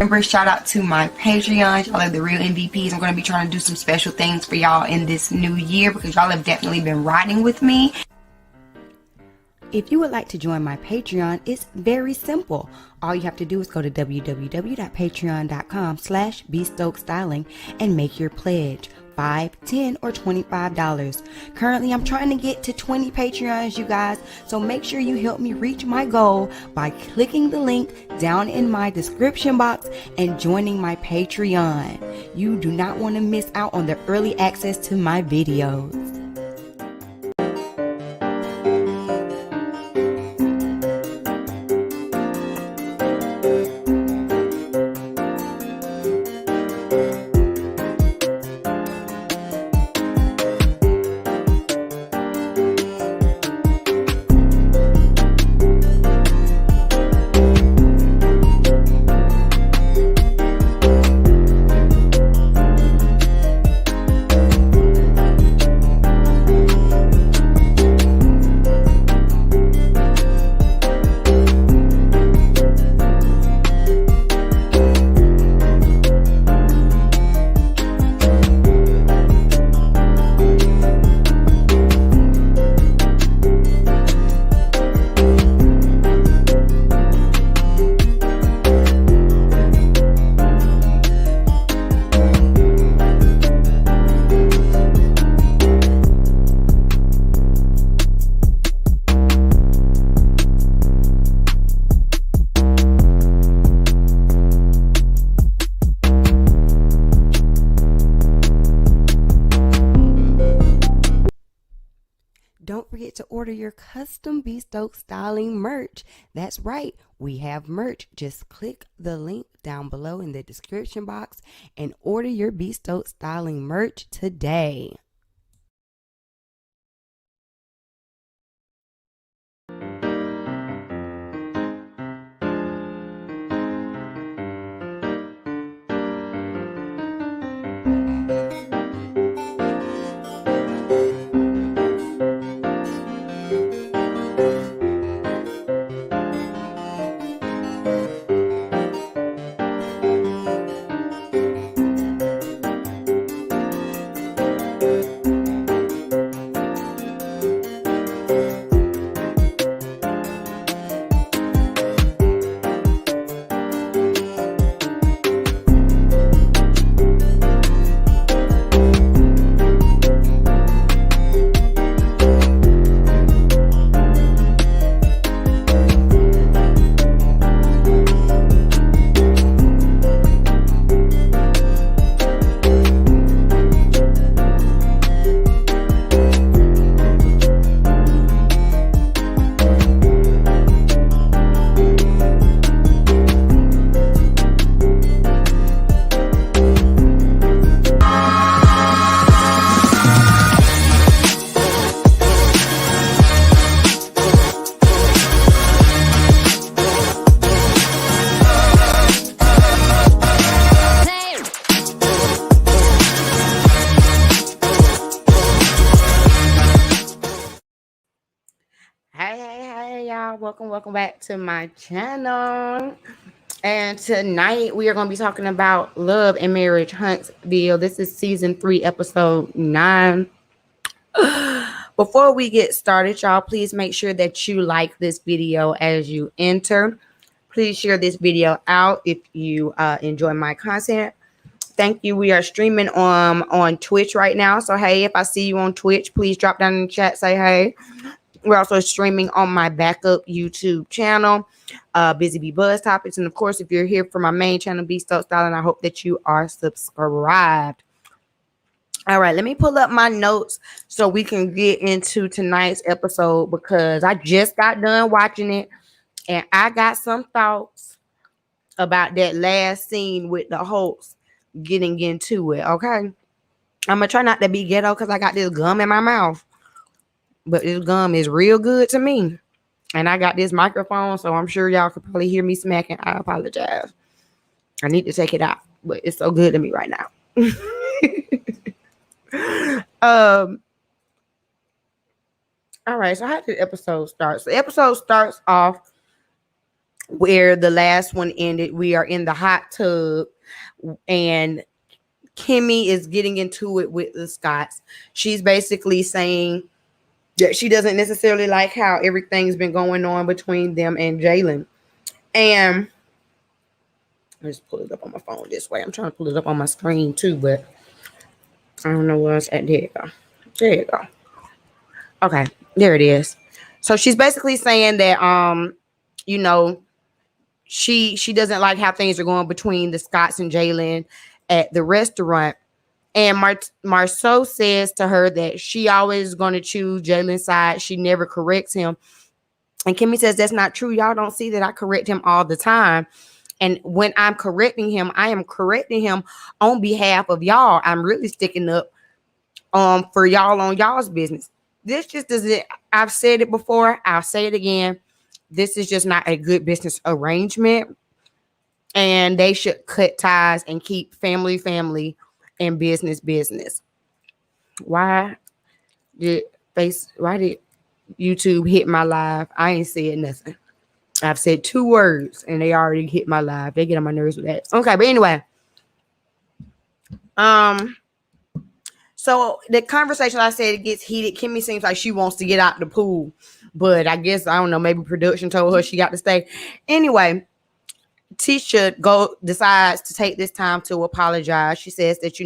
remember, shout out to my Patreon. Y'all are the real MVPs. I'm going to be trying to do some special things for y'all in this new year because y'all have definitely been riding with me. If you would like to join my Patreon, it's very simple. All you have to do is go to www.patreon.com/bstokestyling and make your pledge. $5, $10, or $25. Currently, I'm trying to get to 20 Patreons, you guys, so make sure you help me reach my goal by clicking the link down in my description box and joining my Patreon. You do not want to miss out on the early access to my videos. Don't forget to order your custom Stokes styling merch. That's right, we have merch. Just click the link down below in the description box and order your Stokes styling merch today. Hey y'all, welcome back to my channel. And tonight we are going to be talking about Love and Marriage Huntsville. This is season 3 episode 9. Before we get started, y'all, please make sure that you like this video as you enter. Please share this video out if you enjoy my content. Thank you. We are streaming on Twitch right now, so hey, if I see you on Twitch, please drop down in the chat, say hey. We're also streaming on my backup YouTube channel, Busy Bee Buzz Topics. And of course, if you're here for my main channel, Stokes Styling, I hope that you are subscribed. All right, let me pull up my notes so we can get into tonight's episode because I just got done watching it and I got some thoughts about that last scene with the Holts getting into it. Okay, I'm gonna try not to be ghetto because I got this gum in my mouth. But this gum is real good to me. And I got this microphone, so I'm sure y'all could probably hear me smacking. I apologize. I need to take it out, but it's so good to me right now. All right, so how did the episode start? So the episode starts off where the last one ended. We are in the hot tub, and Kimmy is getting into it with the Scotts. She's basically saying that she doesn't necessarily like how everything's been going on between them and Jalen. And I just pull it up on my phone this way. I'm trying to pull it up on my screen too, but I don't know where it's at. There you go. There you go. Okay, there it is. So she's basically saying that you know, she doesn't like how things are going between the Scotts and Jalen at the restaurant. And Marceau says to her that she always is going to choose Jalen's side. She never corrects him. And Kimmy says that's not true. Y'all don't see that I correct him all the time. And when I'm correcting him, I am correcting him on behalf of y'all. I'm really sticking up for y'all on y'all's business. This just doesn't, I've said it before, I'll say it again. This is just not a good business arrangement. And they should cut ties and keep family and business. Why did YouTube hit my live? I ain't said nothing. I've said 2 words and they already hit my live. They get on my nerves with that. Okay, but anyway. So the conversation, I said, it gets heated. Kimmy seems like she wants to get out the pool, but I guess, I don't know, maybe production told her she got to stay. Anyway, Tisha decides to take this time to apologize. She says that,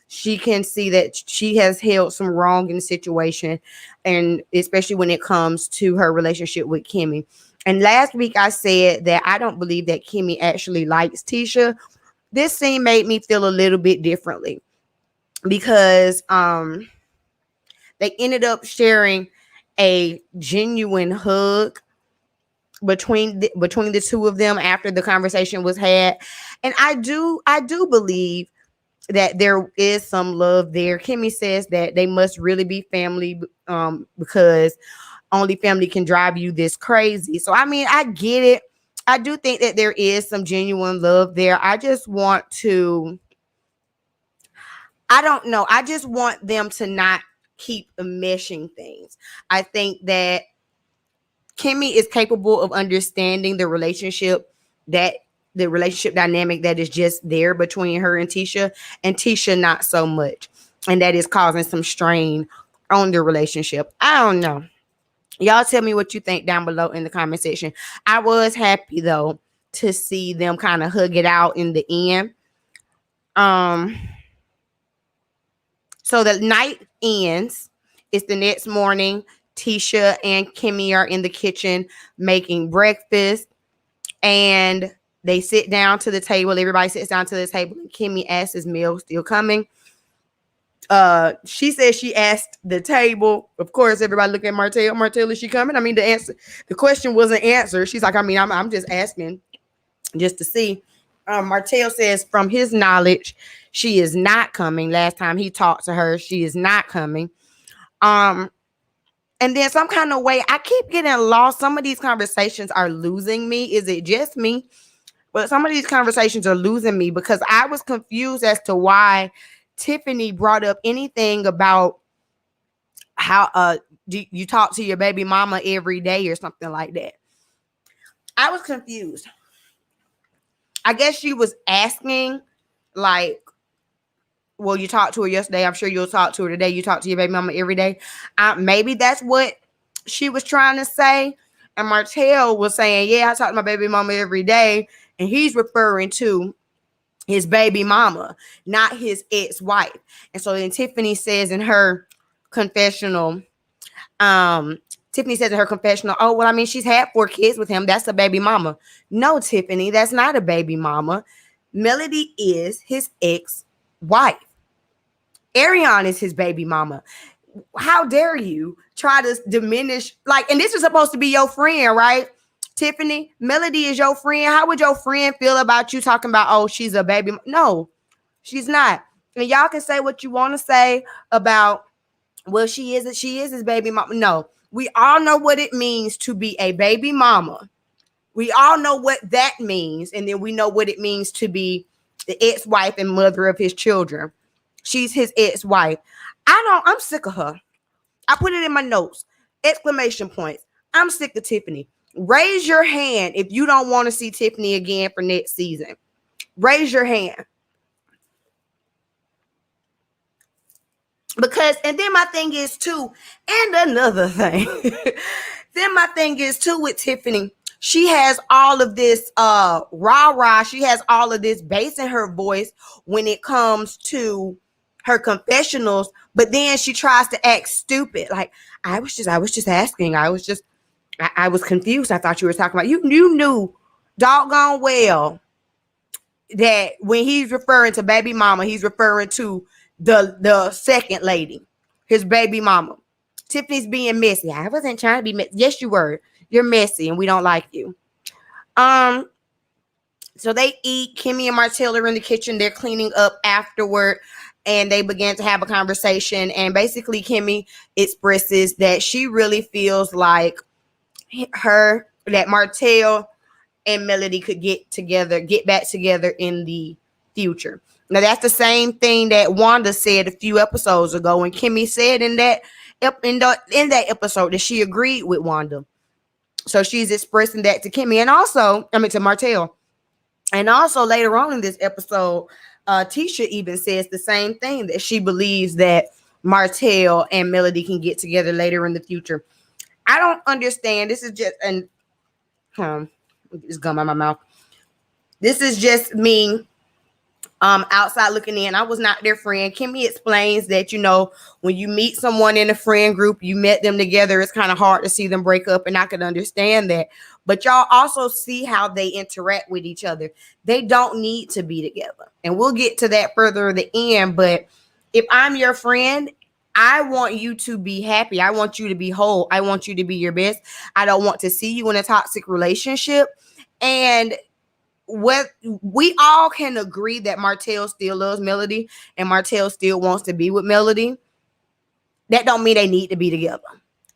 she can see that she has held some wrong in the situation, and especially when it comes to her relationship with Kimmy. And last week I said that I don't believe that Kimmy actually likes Tisha. This scene made me feel a little bit differently, because they ended up sharing a genuine hug between the two of them after the conversation was had. And I do believe that there is some love there. Kimmy says that they must really be family, because only family can drive you this crazy. So I mean, I get it. I do think that there is some genuine love there. I just want them to not keep meshing things. I think that Kimmy is capable of understanding the relationship dynamic that is just there between her and Tisha not so much. And that is causing some strain on the relationship. I don't know. Y'all tell me what you think down below in the comment section. I was happy though to see them kind of hug it out in the end. So the night ends. It's the next morning. Tisha and Kimmy are in the kitchen making breakfast, and they sit down to the table. Everybody sits down to the table, and Kimmy asks, "Is Mel still coming?" She says she asked the table. Of course, everybody look at Martell. Martell, is she coming? I mean, the question wasn't answered. She's like, I'm just asking just to see. Martell says from his knowledge, she is not coming. Last time he talked to her, she is not coming. And then some kind of way, I keep getting lost. Some of these conversations are losing me. Is it just me? But some of these conversations are losing me, because I was confused as to why Tiffany brought up anything about how do you talk to your baby mama every day or something like that. I was confused. I guess she was asking, like, well, you talked to her yesterday. I'm sure you'll talk to her today. You talk to your baby mama every day. Maybe that's what she was trying to say. And Martell was saying, yeah, I talk to my baby mama every day. And he's referring to his baby mama, not his ex-wife. And so then Tiffany says in her confessional, oh, well, I mean, she's had 4 kids with him. That's a baby mama. No, Tiffany, that's not a baby mama. Melody is his ex-wife. Ariane is his baby mama. How dare you try to diminish, and this is supposed to be your friend, right? Tiffany, Melody is your friend. How would your friend feel about you talking about, oh, she's a baby? No, she's not. And y'all can say what you want to say about, well, she is his baby mama. No, we all know what it means to be a baby mama. We all know what that means. And then we know what it means to be the ex-wife and mother of his children. She's his ex-wife. I'm sick of her. I put it in my notes. Exclamation points. I'm sick of Tiffany. Raise your hand if you don't want to see Tiffany again for next season. Raise your hand. Because, and then my thing is too, and another thing, then my thing is too with Tiffany, she has all of this rah-rah, she has all of this bass in her voice when it comes to her confessionals, but then she tries to act stupid. Like, I was just asking. I was confused. I thought you were talking about, you knew doggone well that when he's referring to baby mama, he's referring to the second lady, his baby mama. Tiffany's being messy. I wasn't trying to be messy. Yes, you were. You're messy, and we don't like you. So they eat. Kimmy and Martell are in the kitchen. They're cleaning up afterward, and they began to have a conversation. And basically, Kimmy expresses that she really feels like that Martell and Melody could get back together in the future. Now, that's the same thing that Wanda said a few episodes ago, and Kimmy said in that episode that she agreed with Wanda. So she's expressing that to Kimmy, and also, to Martell. And also later on in this episode, Tisha even says the same thing, that she believes that Martell and Melody can get together later in the future. I don't understand. This is just it's gum out my mouth. This is just me outside looking in. I was not their friend. Kimmy explains that, when you meet someone in a friend group, you met them together, it's kind of hard to see them break up, and I can understand that. But y'all also see how they interact with each other. They don't need to be together. And we'll get to that further at the end. But if I'm your friend, I want you to be happy. I want you to be whole. I want you to be your best. I don't want to see you in a toxic relationship. And what we all can agree that Martell still loves Melody and Martell still wants to be with Melody. That don't mean they need to be together.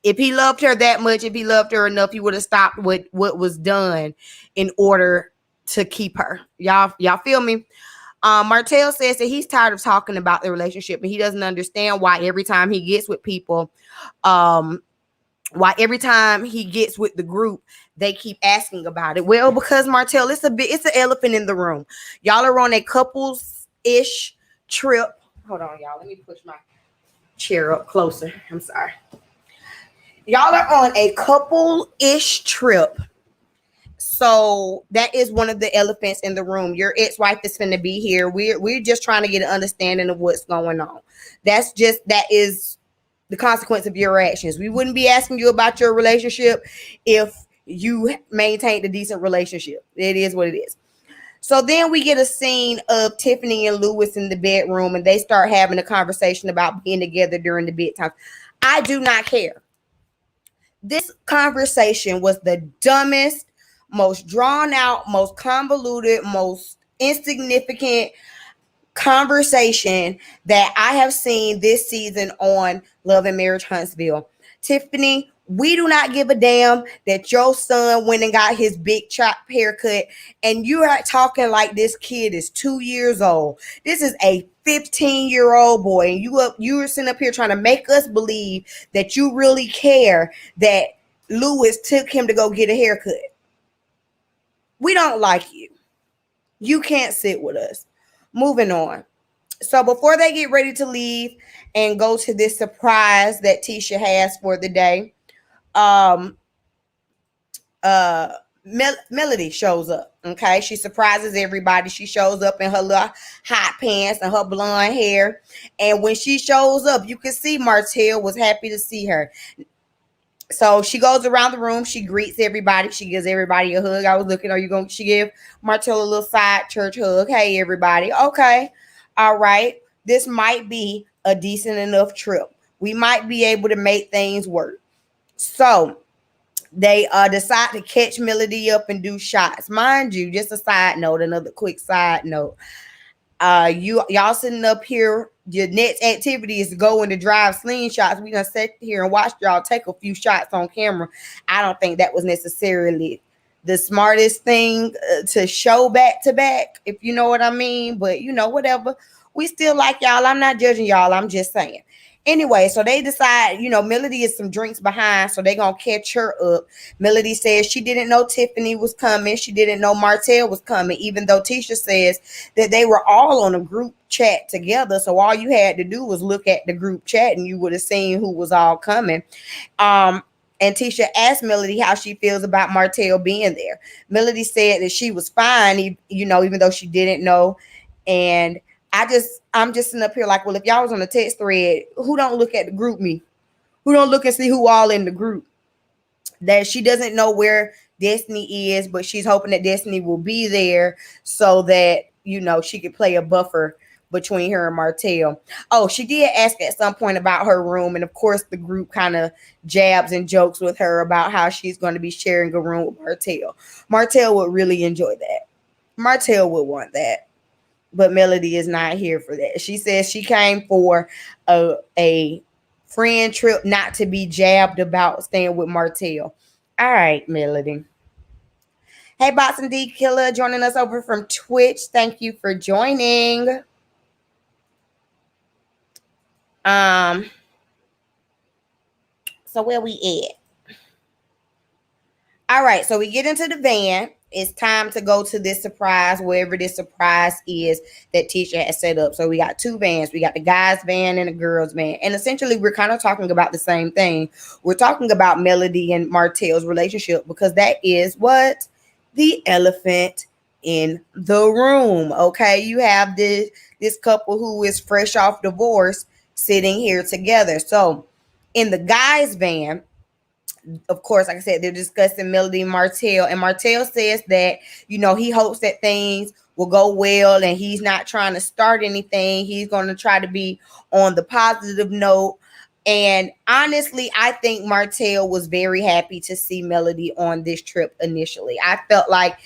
If he loved her that much, if he loved her enough, he would have stopped with what was done in order to keep her. Y'all feel me? Martell says that he's tired of talking about the relationship, and he doesn't understand why every time he gets with people, why every time he gets with the group, they keep asking about it. Well, because Martell, it's an elephant in the room. Y'all are on a couples-ish trip. Hold on, y'all. Let me push my chair up closer. I'm sorry. Y'all are on a couple-ish trip. So that is one of the elephants in the room. Your ex-wife is going to be here. We're just trying to get an understanding of what's going on. That is the consequence of your actions. We wouldn't be asking you about your relationship if you maintained a decent relationship. It is what it is. So then we get a scene of Tiffany and Lewis in the bedroom, and they start having a conversation about being together during the bedtime. I do not care. This conversation was the dumbest, most drawn out, most convoluted, most insignificant conversation that I have seen this season on Love and Marriage Huntsville. Tiffany, we do not give a damn that your son went and got his big chop haircut, and you are talking like this kid is 2 years old. This is a 15-year-old boy, and you are sitting up here trying to make us believe that you really care that Lewis took him to go get a haircut. We don't like you. You can't sit with us. Moving on. So before they get ready to leave and go to this surprise that Tisha has for the day, Melody shows up. Okay, she surprises everybody. She shows up in her little hot pants and her blonde hair, and when she shows up, you can see Martell was happy to see her. So she goes around the room. She greets everybody. She gives everybody a hug. I was looking. She give Martell a little side church hug. Hey, everybody. Okay. All right. This might be a decent enough trip. We might be able to make things work. So they decide to catch Melody up and do shots. Mind you, just a side note, another quick side note. Y'all sitting up here, your next activity is to go in to drive slingshots. We done sit here and watch y'all take a few shots on camera. I don't think that was necessarily the smartest thing to show back to back, if you know what I mean. But whatever. We still like y'all. I'm not judging y'all. I'm just saying. Anyway, so they decide, Melody is some drinks behind, so they gonna catch her up. Melody says she didn't know Tiffany was coming. She didn't know Martell was coming, even though Tisha says that they were all on a group chat together. So all you had to do was look at the group chat and you would have seen who was all coming. Um, and Tisha asked Melody how she feels about Martell being there. Melody said that she was fine, even though she didn't know. And I'm just sitting up here like, well, if y'all was on a text thread, who don't look at the group me? Who don't look and see who all in the group? That she doesn't know where Destiny is, but she's hoping that Destiny will be there so that, she could play a buffer between her and Martell. Oh, she did ask at some point about her room, and of course the group kind of jabs and jokes with her about how she's going to be sharing a room with Martell. Martell would really enjoy that. Martell would want that. But Melody is not here for that. She says she came for a friend trip, not to be jabbed about staying with Martell. All right, Melody. Hey, Boxing D Killer, joining us over from Twitch. Thank you for joining. So where we at? All right, so we get into the van. It's time to go to this surprise, wherever this surprise is that Tisha has set up. So we got two vans. We got the guys' van and the girls' van. And essentially, we're kind of talking about the same thing. We're talking about Melody and Martell's relationship because that is what? The elephant in the room. Okay, you have this couple who is fresh off divorce sitting here together. So in the guys' van, of course, like I said, they're discussing Melody and Martell. And Martell says that, he hopes that things will go well and he's not trying to start anything. He's going to try to be on the positive note. And honestly, I think Martell was very happy to see Melody on this trip initially. I felt like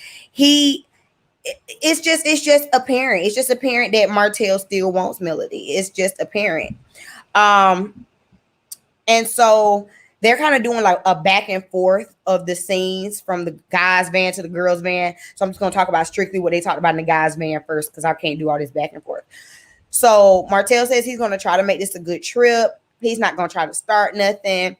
it's just apparent. It's just apparent that Martell still wants Melody. It's just apparent. And so they're kind of doing like a back and forth of the scenes from the guys' van to the girls' van. So I'm just going to talk about strictly what they talked about in the guys' van first because I can't do all this back and forth. So Martell says he's going to try to make this a good trip. He's not going to try to start nothing.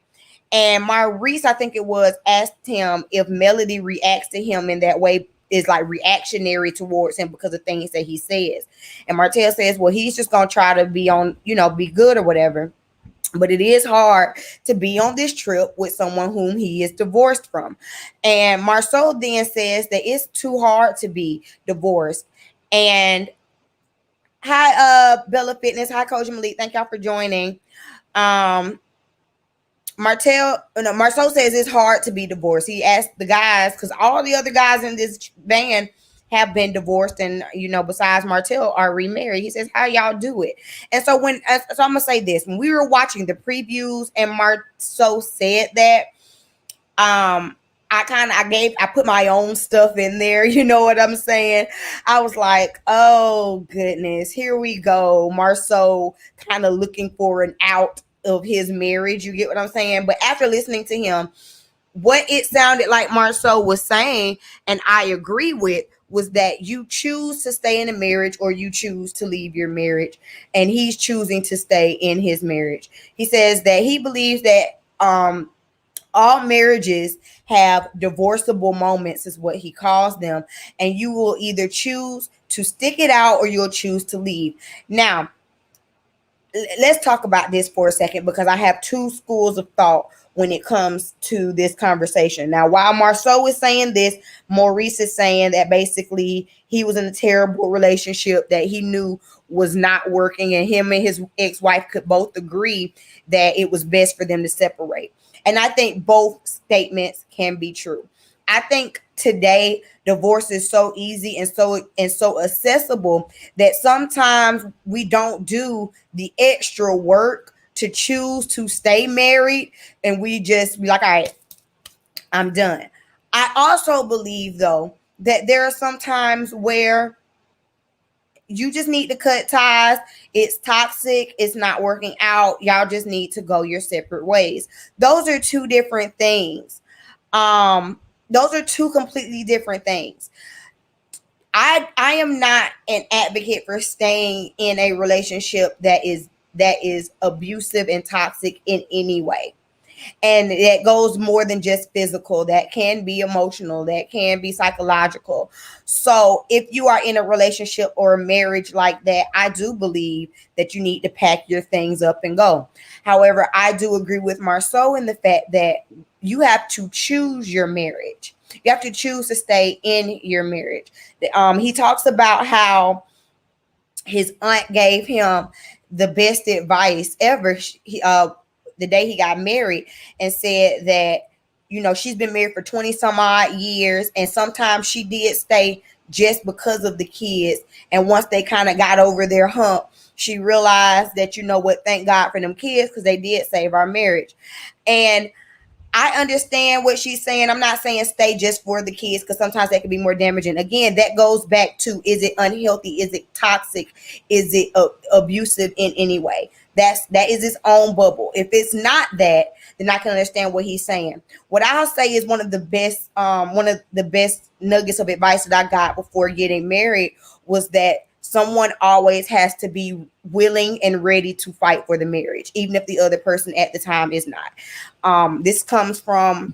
And Maurice, I think it was, asked him if Melody reacts to him in that way, is like reactionary towards him because of things that he says. And Martell says, well, he's just going to try to be on, be good or whatever. But it is hard to be on this trip with someone whom he is divorced from. And Marceau then says that it's too hard to be divorced. And hi, Bella Fitness. Hi, Coach Malik. Thank y'all for joining. Marceau says it's hard to be divorced. He asked the guys, because all the other guys in this van have been divorced and, besides Martell, are remarried. He says, how y'all do it? And so I'm going to say this. When we were watching the previews and Marceau said that, I put my own stuff in there. You know what I'm saying? I was like, oh, goodness, here we go. Marceau kind of looking for an out of his marriage. You get what I'm saying? But after listening to him, what it sounded like Marceau was saying, and I agree with, was that you choose to stay in a marriage or you choose to leave your marriage. And he's choosing to stay in his marriage. He says that he believes that all marriages have divorceable moments, is what he calls them. And you will either choose to stick it out or you'll choose to leave. Now, let's talk about this for a second because I have two schools of thought when it comes to this conversation. Now, while Marceau is saying this, Maurice is saying that basically he was in a terrible relationship that he knew was not working, and him and his ex-wife could both agree that it was best for them to separate. And I think both statements can be true. I think today divorce is so easy and so accessible that sometimes we don't do the extra work to choose to stay married, and we just be like, all right, I'm done. I also believe, though, that there are some times where you just need to cut ties. It's toxic. It's not working out. Y'all just need to go your separate ways. Those are two different things. Those are two completely different things. I am not an advocate for staying in a relationship that that is abusive and toxic in any way. And that goes more than just physical. That can be emotional, that can be psychological. So if you are in a relationship or a marriage like that, I do believe that you need to pack your things up and go. However, I do agree with Marceau in the fact that you have to choose your marriage. You have to choose to stay in your marriage. He talks about how his aunt gave him the best advice ever. The day he got married, and said that, you know, she's been married for 20 some odd years, and sometimes she did stay just because of the kids. And once they kind of got over their hump, she realized that, you know what, thank God for them kids, because they did save our marriage. And I understand what she's saying. I'm not saying stay just for the kids, because sometimes that can be more damaging. Again, that goes back to, is it unhealthy? Is it toxic? Is it abusive in any way? That is its own bubble. If it's not that, then I can understand what he's saying. What I'll say is one of the best nuggets of advice that I got before getting married was that someone always has to be willing and ready to fight for the marriage, even if the other person at the time is not. This comes from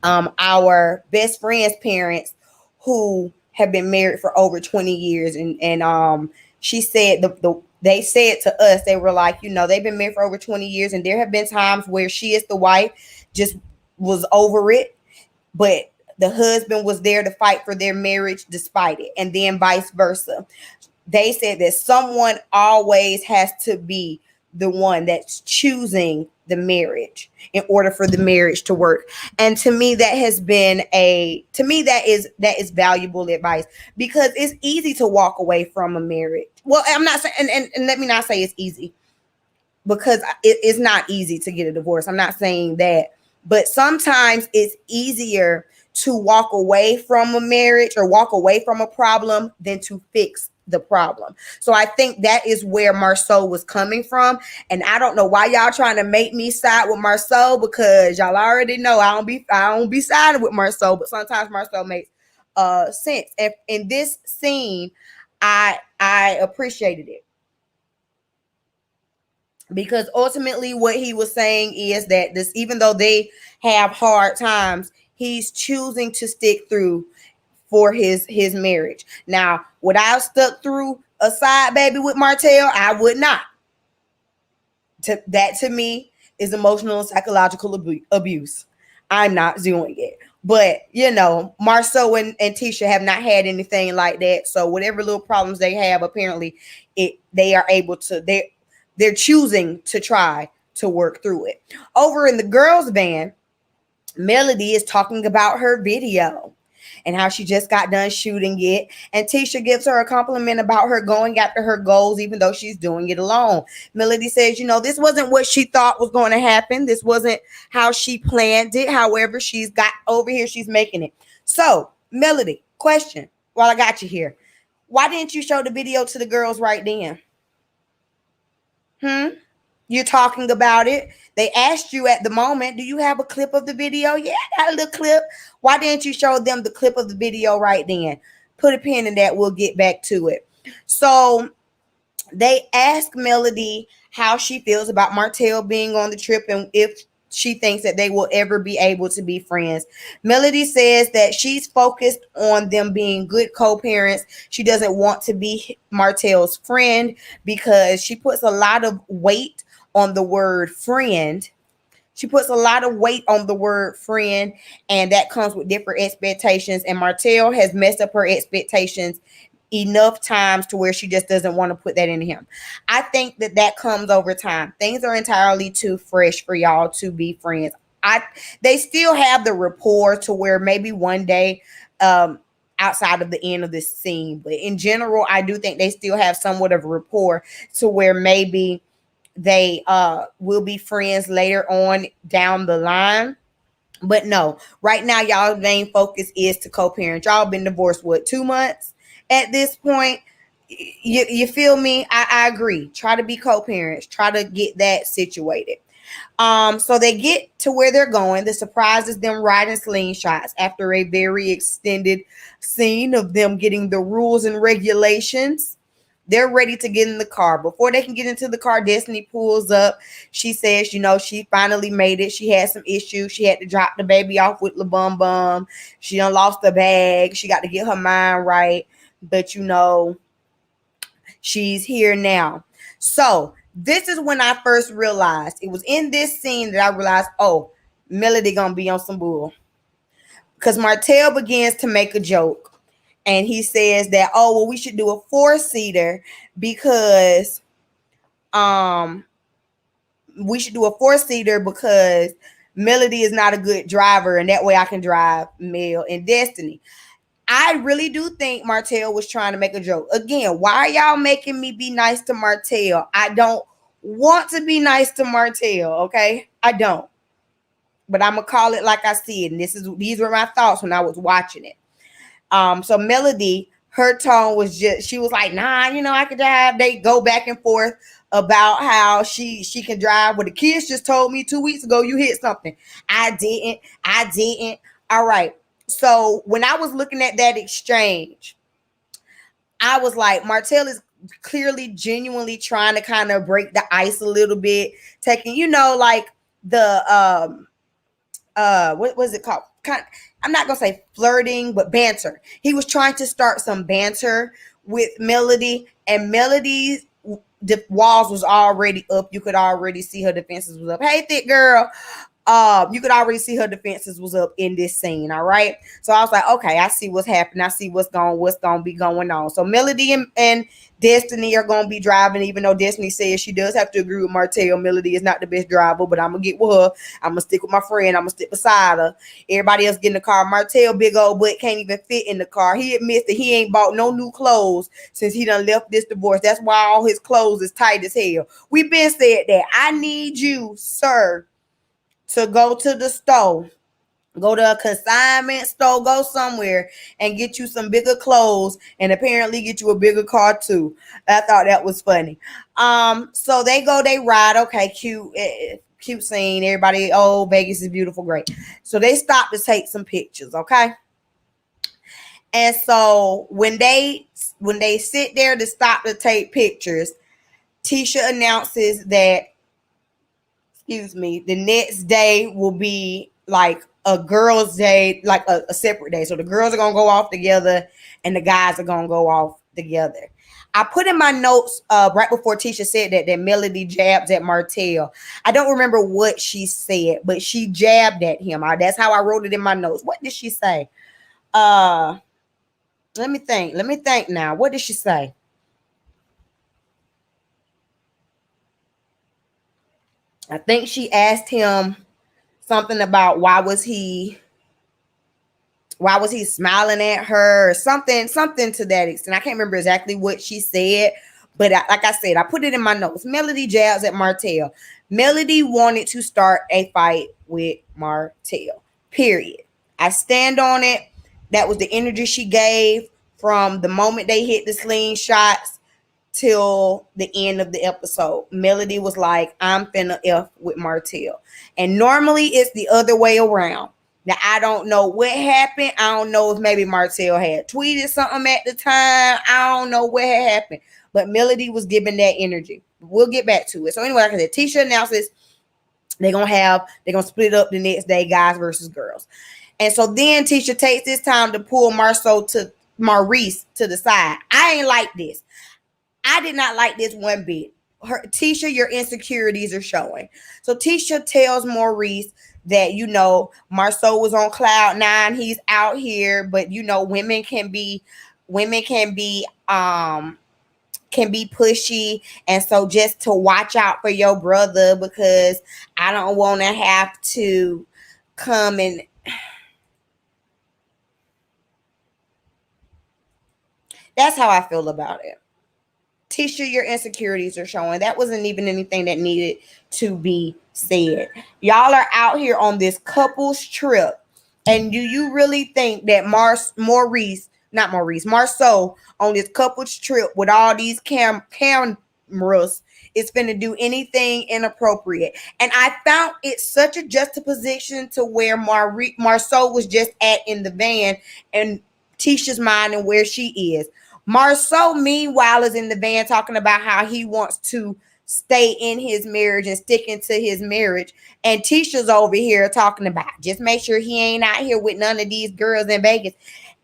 our best friend's parents, who have been married for over 20 years. And she said they said to us, they were like, you know, they've been married for over 20 years, and there have been times where she, as the wife, just was over it, but the husband was there to fight for their marriage despite it, and then vice versa. They said that someone always has to be the one that's choosing the marriage in order for the marriage to work. And to me, that has been that is valuable advice, because it's easy to walk away from a marriage. Well, I'm not saying, and let me not say it's easy, because it's not easy to get a divorce. I'm not saying that, but sometimes it's easier to walk away from a marriage or walk away from a problem than to fix the problem. So I think that is where Marceau was coming from. And I don't know why y'all trying to make me side with Marceau, because y'all already know I don't be siding with Marceau, but sometimes Marceau makes sense. And in this scene, I appreciated it, because ultimately what he was saying is that this, even though they have hard times, he's choosing to stick through for his marriage. Now, would I have stuck through a side baby with Martell? I would not. That to me is emotional and psychological abuse. I'm not doing it. But, you know, Marceau and Tisha have not had anything like that. So whatever little problems they have, apparently they are able to, they're choosing to try to work through it. Over in the girls' van, Melody is talking about her video and how she just got done shooting it. And Tisha gives her a compliment about her going after her goals, even though she's doing it alone. Melody says, you know, this wasn't what she thought was going to happen. This wasn't how she planned it. However, she's got over here, she's making it. So, Melody, question while I got you here. Why didn't you show the video to the girls right then? You're talking about it. They asked you at the moment, do you have a clip of the video? Yeah, I got a little clip. Why didn't you show them the clip of the video right then? Put a pin in that. We'll get back to it. So they asked Melody how she feels about Martell being on the trip and if she thinks that they will ever be able to be friends. Melody says that she's focused on them being good co-parents. She doesn't want to be Martell's friend because she puts a lot of weight on the word friend. She puts a lot of weight on the word friend, and that comes with different expectations. And Martell has messed up her expectations enough times to where she just doesn't want to put that into him. I think that comes over time. Things are entirely too fresh for y'all to be friends. They still have the rapport to where maybe one day, outside of the end of this scene, but in general, I do think they still have somewhat of a rapport to where maybe they will be friends later on down the line. But no, right now, y'all main focus is to co-parent. Y'all been divorced, 2 months at this point? You feel me? I agree. Try to be co-parents. Try to get that situated. So they get to where they're going. The surprise is them riding slingshots after a very extended scene of them getting the rules and regulations They're ready to get in the car. Before they can get into the car, Destiny pulls up. She says, she finally made it. She had some issues. She had to drop the baby off with La Bum Bum. She done lost the bag. She got to get her mind right. But, she's here now. So this is when I first realized. It was in this scene that I realized, oh, Melody gonna be on some bull. Because Martell begins to make a joke. And he says that, oh, well, we should do a 4-seater because we should do a 4-seater because Melody is not a good driver, and that way I can drive Mel and Destiny. I really do think Martell was trying to make a joke. Again, why are y'all making me be nice to Martell? I don't want to be nice to Martell, okay? I don't. But I'm going to call it like I see it. And these were my thoughts when I was watching it. So Melody, her tone was just, she was like, nah, I could drive. They go back and forth about how she can drive. Well, the kids just told me 2 weeks ago you hit something. I didn't. All right. So when I was looking at that exchange, I was like, Martell is clearly genuinely trying to kind of break the ice a little bit, taking, like the what was it called? I'm not gonna say flirting, but banter. He was trying to start some banter with Melody, and Melody's walls was already up. You could already see her defenses was up. Hey, thick girl. You could already see her defenses was up in this scene. All right. So I was like, okay, I see what's happening. I see what's gonna be going on. So Melody and Destiny are gonna be driving, even though Destiny says she does have to agree with Martell. Melody is not the best driver, but I'm gonna get with her. I'm gonna stick with my friend. I'm gonna stick beside her. Everybody else get in the car. Martell, big old butt, can't even fit in the car. He admits that he ain't bought no new clothes since he done left this divorce. That's why all his clothes is tight as hell. We been said that. I need you, sir, to go to the store, go to a consignment store, go somewhere and get you some bigger clothes, and apparently get you a bigger car too. I thought that was funny. So they ride. Okay, cute scene. Everybody, oh, Vegas is beautiful, great. So they stop to take some pictures, okay? And so when they sit there to stop to take pictures, Tisha announces that, the next day will be like a girls' day, like a separate day. So the girls are gonna go off together and the guys are gonna go off together. I put in my notes right before Tisha said that Melody jabs at Martell. I don't remember what she said, but she jabbed at him. That's how I wrote it in my notes. What did she say? Let me think now. What did she say? I think she asked him something about why was he smiling at her, or something to that extent. I can't remember exactly what she said, but like I said, I put it in my notes. Melody jabs at Martell. Melody wanted to start a fight with Martell, period. I stand on it. That was the energy she gave from the moment they hit the slingshots till the end of the episode. Melody was like, I'm finna F with Martell. And normally it's the other way around. Now, I don't know what happened. I don't know if maybe Martell had tweeted something at the time. I don't know what had happened. But Melody was giving that energy. We'll get back to it. So anyway, like I said, Tisha announces they're gonna split up the next day, guys versus girls. And so then Tisha takes this time to pull Maurice to the side. I ain't like this. I did not like this one bit. Tisha, your insecurities are showing. So Tisha tells Maurice that, Marceau was on cloud 9. He's out here, but women can be pushy. And so just to watch out for your brother, because I don't want to have to come and that's how I feel about it. Tisha, your insecurities are showing. That wasn't even anything that needed to be said. Y'all are out here on this couples trip. And do you really think that Marceau on this couples trip with all these cameras is going to do anything inappropriate? And I found it such a juxtaposition to where Marceau was just at in the van and Tisha's mind and where she is. Marceau, meanwhile, is in the van talking about how he wants to stay in his marriage and stick into his marriage. And Tisha's over here talking about just make sure he ain't out here with none of these girls in Vegas.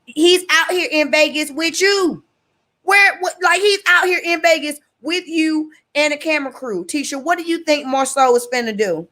He's out here in Vegas with you. Like he's out here in Vegas with you and a camera crew. Tisha, what do you think Marceau is finna do?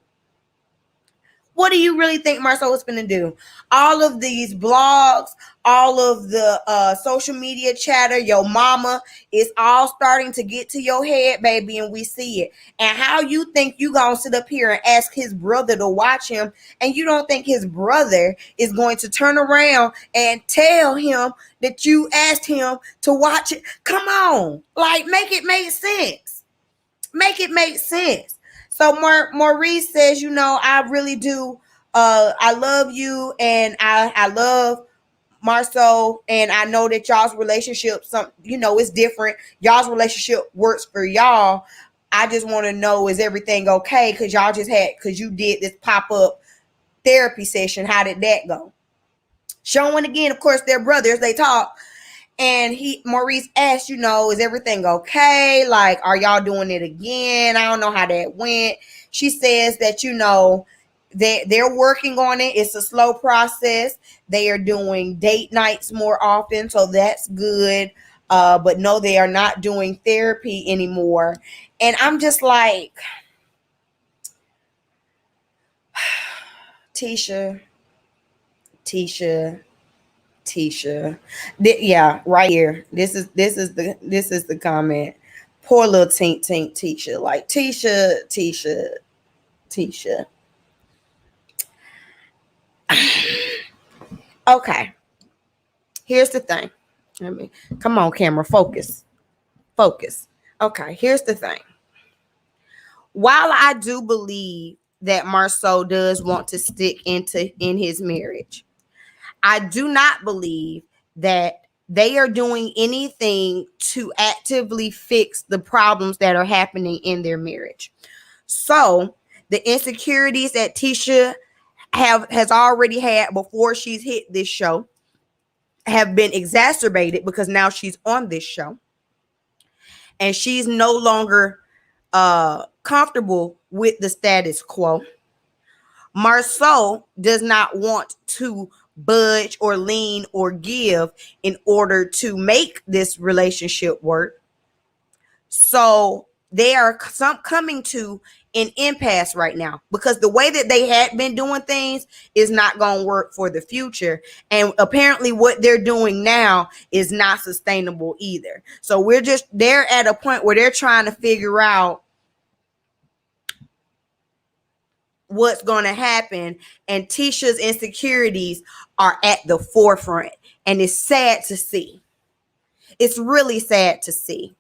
What do you really think Marceau is going to do? All of these blogs, all of the social media chatter, your mama, is all starting to get to your head, baby, and we see it. And how you think you going to sit up here and ask his brother to watch him, and you don't think his brother is going to turn around and tell him that you asked him to watch it? Come on. Like, make it make sense. Make it make sense. So Maurice says, I really do. I love you, and I love Marceau, and I know that y'all's relationship, it's different. Y'all's relationship works for y'all. I just want to know, is everything okay? Because you did this pop-up therapy session. How did that go? Showing again, of course, they're brothers. They talk. And Maurice asked, is everything okay? Like, are y'all doing it again? I don't know how that went. She says that, they're working on it. It's a slow process. They are doing date nights more often, so that's good. But no, they are not doing therapy anymore. And I'm just like, Tisha. Yeah, right here. This is the comment. Poor little tink Tisha. Like Tisha. Okay. Here's the thing. Come on, camera, focus. Okay, here's the thing. While I do believe that Marceau does want to stick in his marriage, I do not believe that they are doing anything to actively fix the problems that are happening in their marriage. So the insecurities that Tisha has already had before she's hit this show have been exacerbated because now she's on this show. And she's no longer comfortable with the status quo. Marceau does not want to budge or lean or give in order to make this relationship work. So they are coming to an impasse right now because the way that they had been doing things is not going to work for the future. And apparently what they're doing now is not sustainable either. So they're at a point where they're trying to figure out what's going to happen, and Tisha's insecurities are at the forefront, and it's sad to see. It's really sad to see.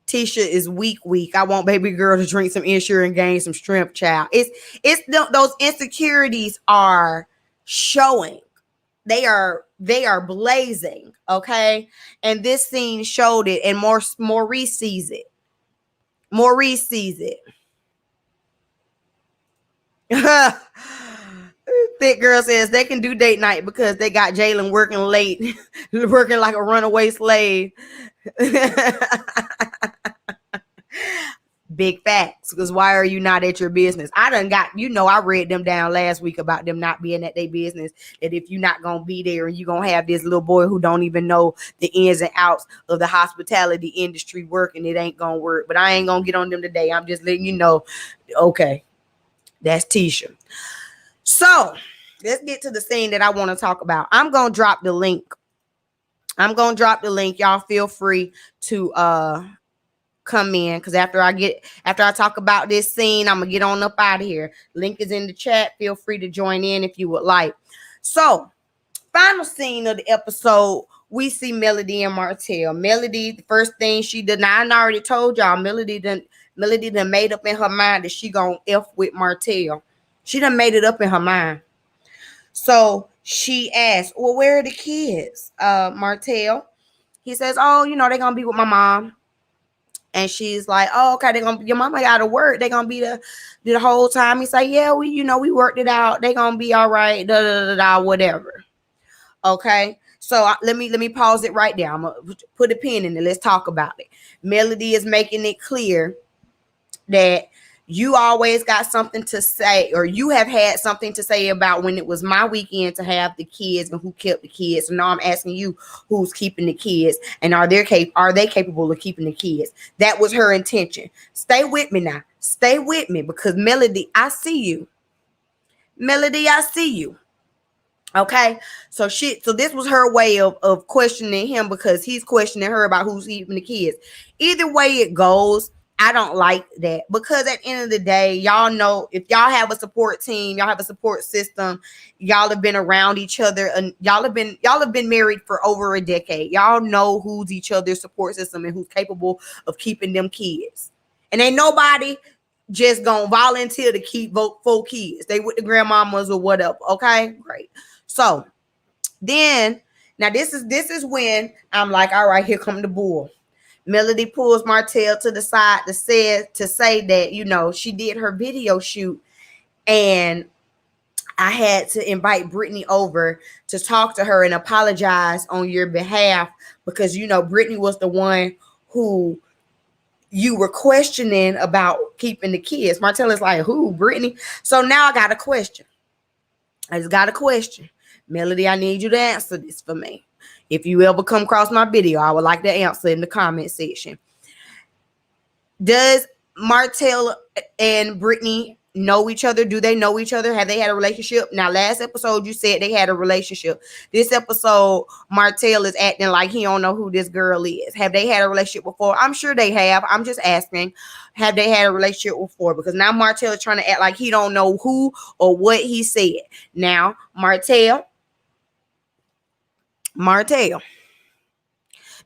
Tisha is weak. I want baby girl to drink some Ensure and gain some strength, child. Those insecurities are showing. They are blazing, okay? And this scene showed it, and Maurice sees it. Thick girl says they can do date night because they got Jalen working late, working like a runaway slave. Big facts, because why are you not at your business? I read them down last week about them not being at their business, that if you're not going to be there and you're going to have this little boy who don't even know the ins and outs of the hospitality industry working, it ain't going to work. But I ain't going to get on them today. I'm just letting you know, okay, that's Tisha. So let's get to the scene that I want to talk about. I'm going to drop the link. Y'all feel free to come in, because after I talk about this scene, I'm gonna get on up out of here. Link is in the chat. Feel free to join in if you would like. So, final scene of the episode, we see Melody and Martell. Melody, the first thing she did, now I already told y'all, Melody done made up in her mind that she gonna F with Martell. She done made it up in her mind. So she asked, well, where are the kids, Martell? He says, oh, they're gonna be with my mom. And she's like, oh, okay, your mama got to work. They're going to be the whole time. He's like, yeah, we worked it out. They're going to be all right, whatever. Okay. So let me pause it right there. I'm gonna put a pin in it. Let's talk about it. Melody is making it clear that you always got something to say, or you have had something to say about when it was my weekend to have the kids and who kept the kids. So now I'm asking you, who's keeping the kids, and are they capable of keeping the kids? That was her intention. Stay with me now. Stay with me, because Melody, I see you. Melody, I see you. Okay, so this was her way of questioning him, because he's questioning her about who's keeping the kids. Either way it goes, I don't like that, because at the end of the day, y'all know, if y'all have a support team, y'all have a support system, y'all have been around each other, and y'all have been married for over a decade. Y'all know who's each other's support system and who's capable of keeping them kids. And ain't nobody just gonna volunteer to keep 4 kids. They with the grandmamas or whatever. Okay, great. So then, now this is when I'm like, all right, here come the bull. Melody pulls Martell to the side to say that, you know, she did her video shoot, and I had to invite Brittany over to talk to her and apologize on your behalf, because, you know, Brittany was the one who you were questioning about keeping the kids. Martell is like, who, Brittany? So now I got a question. Melody, I need you to answer this for me. If you ever come across my video, I would like to answer in the comment section. Does Martell and Brittany know each other? Do they know each other? Have they had a relationship? Now, last episode, you said they had a relationship. This episode, Martell is acting like he don't know who this girl is. Have they had a relationship before? I'm sure they have. I'm just asking, have they had a relationship before? Because now Martell is trying to act like he don't know who or what he said. Now, Martell,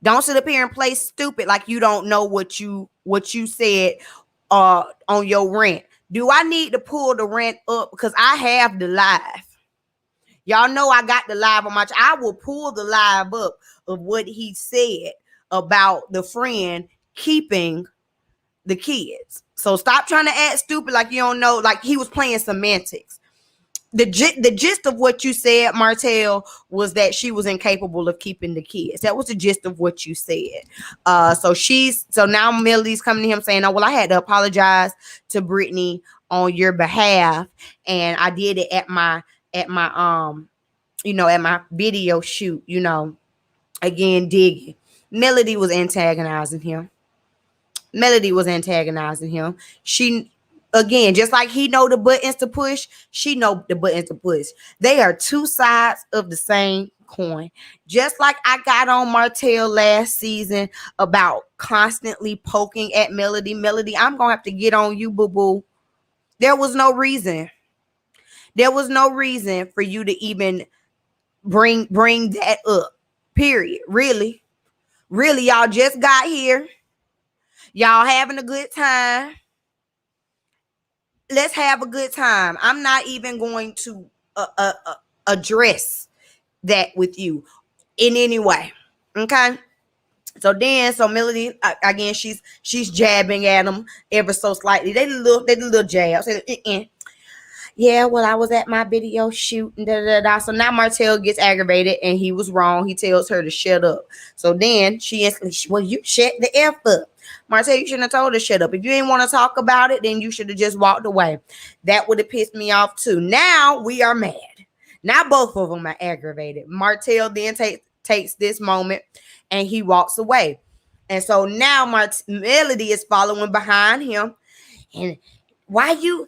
don't sit up here and play stupid like you don't know what you said on your rant. Do I need to pull the rant up? Because I have the live. Y'all know I got the live on I will pull the live up of what he said about the friend keeping the kids. So stop trying to act stupid like you don't know, like he was playing semantics. The gist of what you said, Martell, was that she was incapable of keeping the kids. That was the gist of what you said. So now Melody's coming to him saying, oh, well, I had to apologize to Brittany on your behalf, and I did it at my video shoot, again, digging. Melody was antagonizing him. She, again, just like he know the buttons to push, she know the buttons to push. They are two sides of the same coin. Just like I got on Martell last season about constantly poking at Melody. Melody, I'm going to have to get on you, boo-boo. There was no reason for you to even bring that up, period. Really, y'all just got here. Y'all having a good time. Let's have a good time. I'm not even going to address that with you in any way. Okay. So Melody, again, she's jabbing at him ever so slightly. They did a little jab. Yeah, well, I was at my video shoot and da. So now Martell gets aggravated, and he was wrong. He tells her to shut up. So then she instantly, well, you shut the F up. Martell, you shouldn't have told her to shut up. If you didn't want to talk about it, then you should have just walked away. That would have pissed me off too. Now we are mad. Now both of them are aggravated. Martell then takes this moment and he walks away. And so now Melody is following behind him. And why you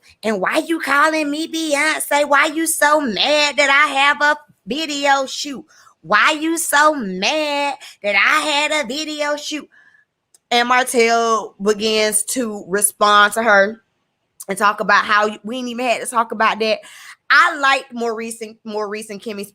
calling me Beyonce? Why you so mad that I have a video shoot? Why you so mad that I had a video shoot? And Martell begins to respond to her and talk about how we ain't even had to talk about that. I liked Maurice and Kimmy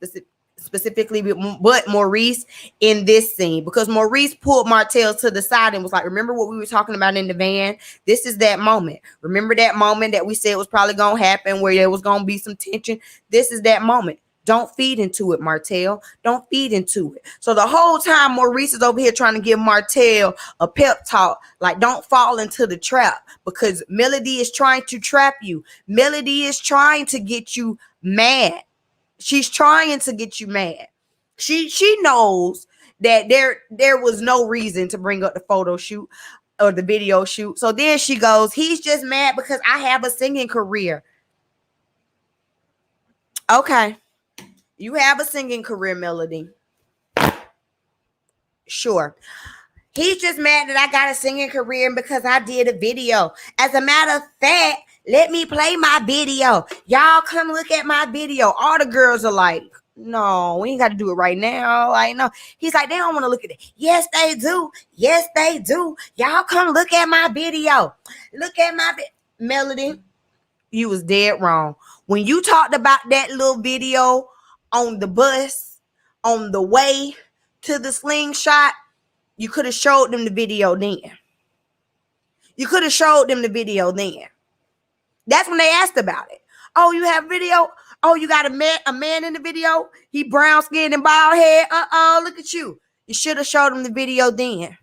specifically, but Maurice in this scene, because Maurice pulled Martell to the side and was like, remember what we were talking about in the van? This is that moment. Remember that moment that we said was probably going to happen, where there was going to be some tension? This is that moment. Don't feed into it, Martell. Don't feed into it. So the whole time Maurice is over here trying to give Martell a pep talk, like, don't fall into the trap, because Melody is trying to trap you. Melody is trying to get you mad. She's trying to get you mad. She knows that there was no reason to bring up the photo shoot or the video shoot. So then she goes, he's just mad because I have a singing career. Okay. You have a singing career, Melody. Sure. He's just mad that I got a singing career because I did a video. As a matter of fact, let me play my video. Y'all come look at my video. All the girls are like, no, we ain't got to do it right now. I know. He's like, they don't want to look at it. Yes, they do. Yes, they do. Y'all come look at my video. Look at my Melody. You was dead wrong. When you talked about that little video on the bus, on the way to the slingshot, you could have showed them the video then. You could have showed them the video then. That's when they asked about it. Oh, you have video? Oh, you got a man in the video? He brown skinned and bald head. Look at you. You should have showed them the video then.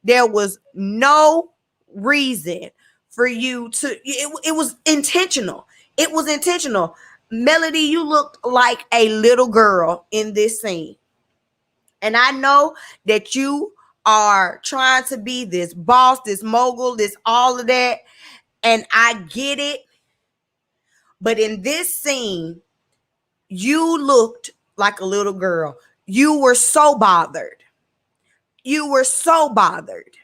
There was no reason for you to, it was intentional. It was intentional. Melody, you looked like a little girl in this scene. And I know that you are trying to be this boss, this mogul, this all of that. And I get it. But in this scene, you looked like a little girl. You were so bothered. You were so bothered.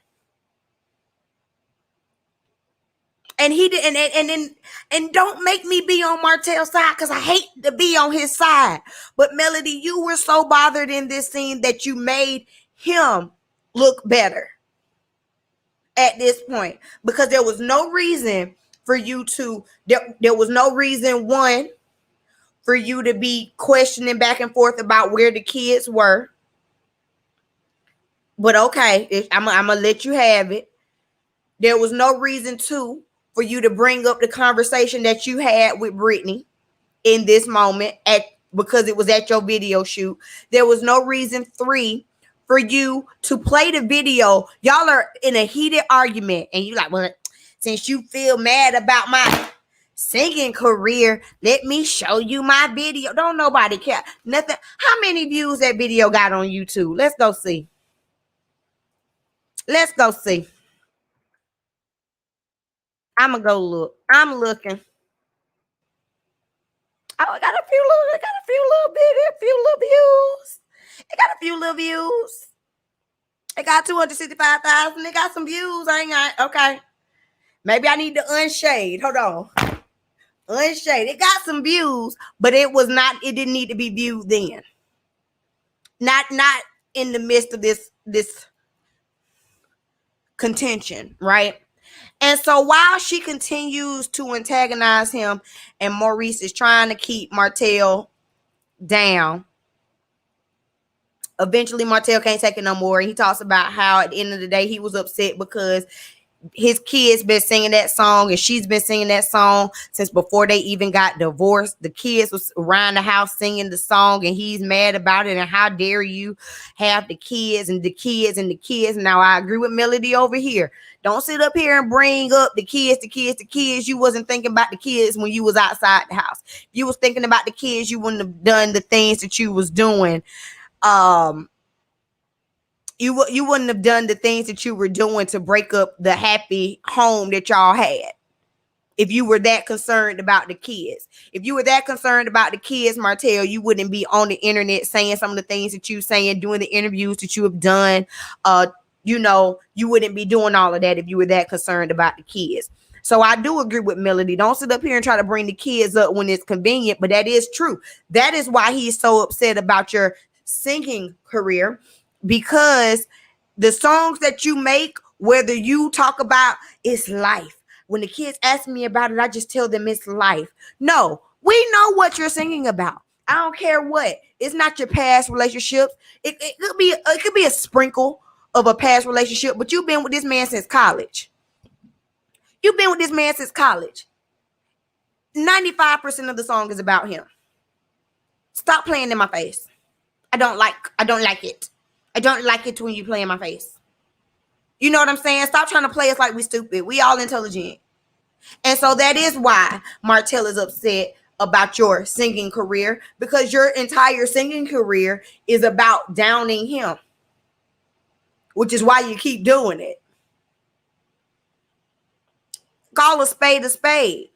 And he did, and don't make me be on Martell's side because I hate to be on his side. But Melody, you were so bothered in this scene that you made him look better at this point because there was no reason for you to. There was no reason, one, for you to be questioning back and forth about where the kids were. But okay, I'm gonna let you have it. There was no reason, two, for you to bring up the conversation that you had with Brittany in this moment because it was at your video shoot. There was no reason, three, for you to play the video. Y'all are in a heated argument and you like, well, since you feel mad about my singing career, let me show you my video. Don't nobody care. Nothing. How many views that video got on YouTube? Let's go see. Let's go see. I'm gonna go look. I'm looking. Oh, it got a few little views. It got a few little views. It got 265,000. It got some views. I ain't got, okay. Maybe I need to unshade. Hold on. Unshade. It got some views, but it didn't need to be viewed then. Not in the midst of this contention, right? And so while she continues to antagonize him and Maurice is trying to keep Martell down, eventually Martell can't take it no more. He talks about how at the end of the day he was upset because his kids been singing that song and she's been singing that song since before they even got divorced. The kids was around the house singing the song and he's mad about it. And how dare you have the kids and the kids and the kids. Now I agree with Melody over here. Don't sit up here and bring up the kids. You wasn't thinking about the kids when you was outside the house. If you was thinking about the kids, you wouldn't have done the things that you was doing. You wouldn't have done the things that you were doing to break up the happy home that y'all had. If you were that concerned about the kids. If you were that concerned about the kids, Martell, you wouldn't be on the internet saying some of the things that you're saying, doing the interviews that you have done. You wouldn't be doing all of that if you were that concerned about the kids. So I do agree with Melody. Don't sit up here and try to bring the kids up when it's convenient, but that is true. That is why he's so upset about your singing career, because the songs that you make, whether you talk about it's life. When the kids ask me about it, I just tell them it's life. No, we know what you're singing about. I don't care what. It's not your past relationships. It could be a sprinkle of a past relationship, but you've been with this man since college. You've been with this man since college. 95% of the song is about him. Stop playing in my face. I don't like it. I don't like it when you play in my face. You know what I'm saying? Stop trying to play us like we stupid. We all intelligent. And so that is why Martell is upset about your singing career because your entire singing career is about downing him, which is why you keep doing it. Call a spade a spade.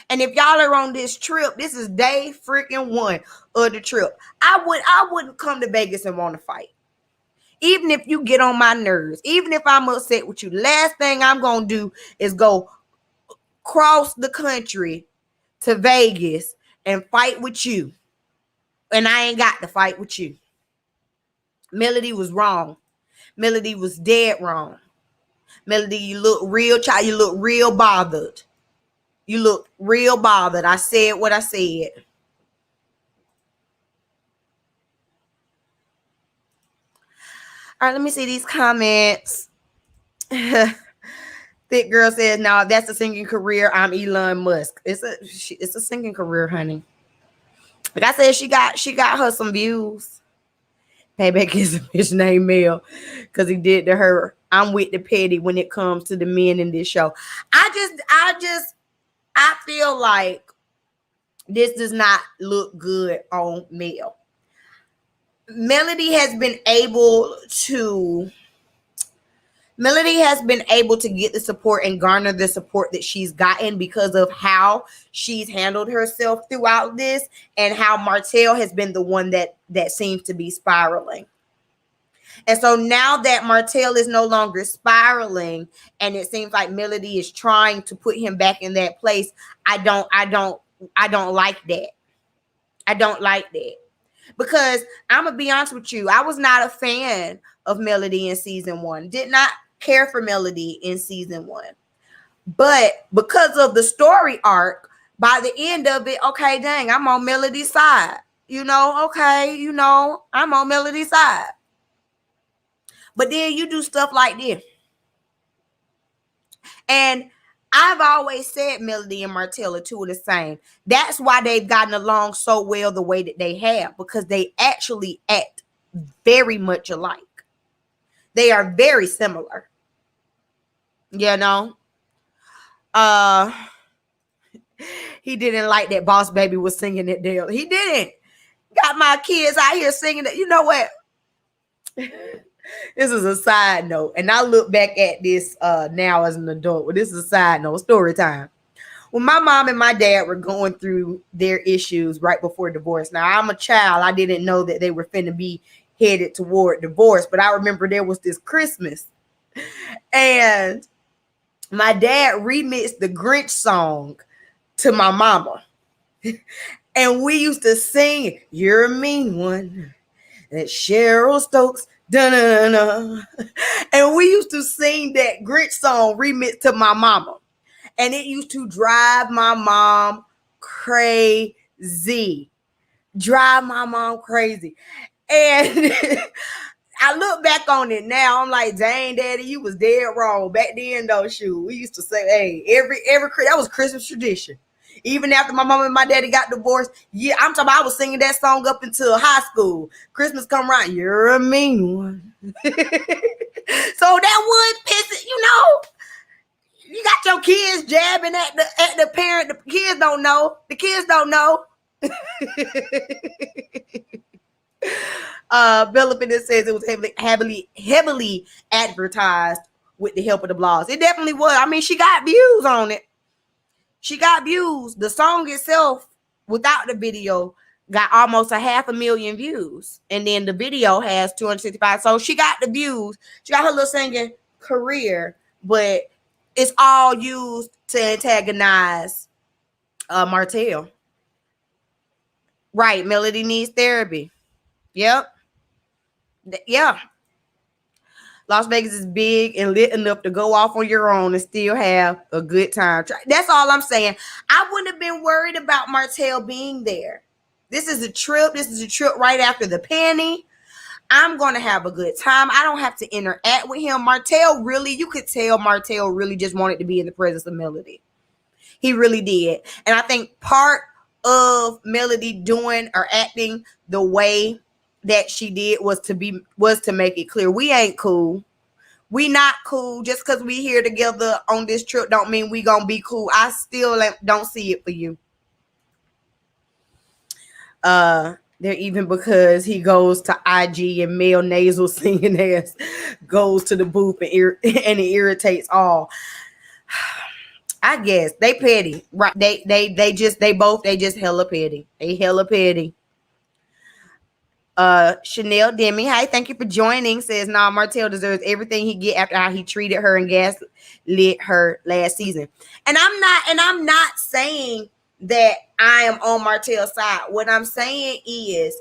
And if y'all are on this trip, this is day freaking one of the trip. I wouldn't come to Vegas and want to fight. Even if you get on my nerves, even if I'm upset with you, last thing I'm going to do is go cross the country to Vegas and fight with you. And I ain't got to fight with you. Melody was wrong. Melody was dead wrong. Melody, you look real child. You look real bothered. You look real bothered. I said what I said. All right, let me see these comments. Thick girl says, "No, that's a singing career. I'm Elon Musk. It's a singing career, honey." Like I said, she got her some views. Payback is a bitch named Mel because he did to her. I'm with the petty when it comes to the men in this show. I feel like this does not look good on Mel. Melody has been able to get the support and garner the support that she's gotten because of how she's handled herself throughout this and how Martell has been the one that seems to be spiraling. And so now that Martell is no longer spiraling and it seems like Melody is trying to put him back in that place, I don't like that. I don't like that. Because I'm going to be honest with you, I was not a fan of Melody in season 1. Did not care for Melody in season 1. But because of the story arc, by the end of it, okay, dang, I'm on Melody's side. I'm on Melody's side. But then you do stuff like this. And I've always said Melody and Martell are two of the same. That's why they've gotten along so well the way that they have, because they actually act very much alike. They are very similar. You know? He didn't like that Boss Baby was singing it, Dale. He didn't. Got my kids out here singing it. You know what? This is a side note, and I look back at this now as an adult. Well, this is a side note, story time. When my mom and my dad were going through their issues right before divorce. Now, I'm a child. I didn't know that they were finna be headed toward divorce, but I remember there was this Christmas, and my dad remixed the Grinch song to my mama, and we used to sing "You're a Mean One," that Cheryl Stokes. Da-na-na-na. And we used to sing that Grinch song remixed to my mama. And it used to drive my mom crazy. And I look back on it now. I'm like, dang, Daddy, you was dead wrong. Back then, though, shoot, we used to say, hey, every that was Christmas tradition. Even after my mom and my daddy got divorced, yeah, I'm talking about I was singing that song up until high school. Christmas come around, you're a mean one. So that would piss it, you got your kids jabbing at the parent. The kids don't know. Bella Fitness says it was heavily advertised with the help of the blogs. It definitely was. I mean, she got views on it. The song itself, without the video, got almost 500,000 views. And then the video has 265. So she got the views. She got her little singing career, but it's all used to antagonize Martell. Right. Melody needs therapy. Yep. Yeah. Las Vegas is big and lit enough to go off on your own and still have a good time. That's all I'm saying. I wouldn't have been worried about Martell being there. This is a trip. Right after the penny. I'm going to have a good time. I don't have to interact with him. You could tell Martell really just wanted to be in the presence of Melody. He really did. And I think part of Melody doing or acting the way that she did was to make it clear we ain't cool. We not cool. Just because we here together on this trip don't mean we gonna be cool. I still don't see it for you. They're even because he goes to IG and male nasal singing ass goes to the booth and and it irritates all. I guess they petty, right? They just hella petty. They hella petty. Chanel Demi, hi, thank you for joining. Says, nah, Martell deserves everything he get after how he treated her and gaslit her last season. And I'm not saying that I am on Martell's side. What I'm saying is,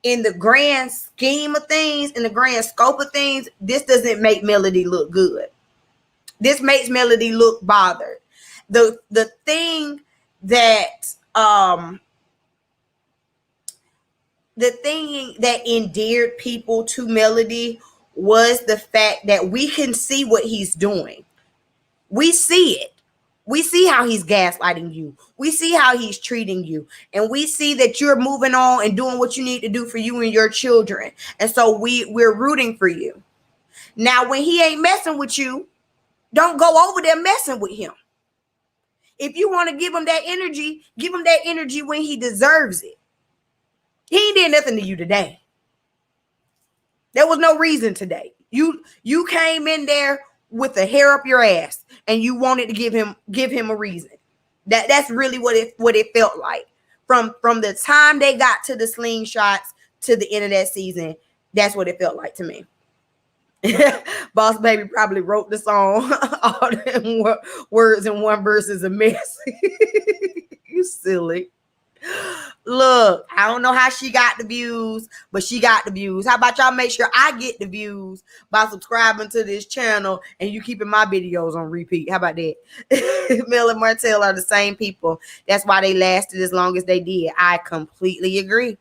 in the grand scheme of things, in the grand scope of things, this doesn't make Melody look good. This makes Melody look bothered. The thing that the thing that endeared people to Melody was the fact that we can see what he's doing. We see it. We see how he's gaslighting you. We see how he's treating you. And we see that you're moving on and doing what you need to do for you and your children. And so we're rooting for you. Now, when he ain't messing with you, don't go over there messing with him. If you want to give him that energy when he deserves it. He ain't did nothing to you today. There was no reason today. You came in there with a hair up your ass and you wanted to give him a reason. That's really what it felt like. From the time they got to the slingshots to the end of that season, that's what it felt like to me. Boss Baby probably wrote the song. All them words in one verse is a mess. You silly. Look, I don't know how she got the views, but she got the views. How about y'all make sure I get the views by subscribing to this channel and you keeping my videos on repeat? How about that? Mel and Martell are the same people. That's why they lasted as long as they did. I completely agree.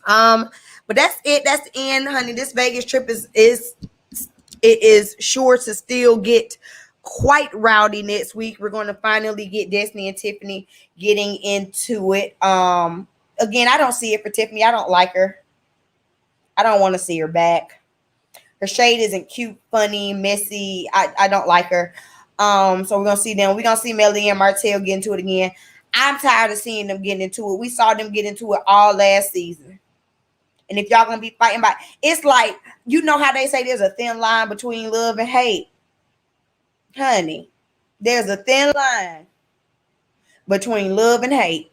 But that's it. That's the end, honey. This Vegas trip is sure to still get quite rowdy next week. We're going to finally get Destiny and Tiffany getting into it. Again, I don't see it for Tiffany. I don't like her. I don't want to see her back. Her shade isn't cute, funny, messy. I don't like her. So we're gonna see them. We're gonna see Melody and Martell get into it again. I'm tired of seeing them getting into it. We saw them get into it all last season. And if y'all gonna be fighting by, it's like, you know how they say there's a thin line between love and hate. Honey, there's a thin line between love and hate.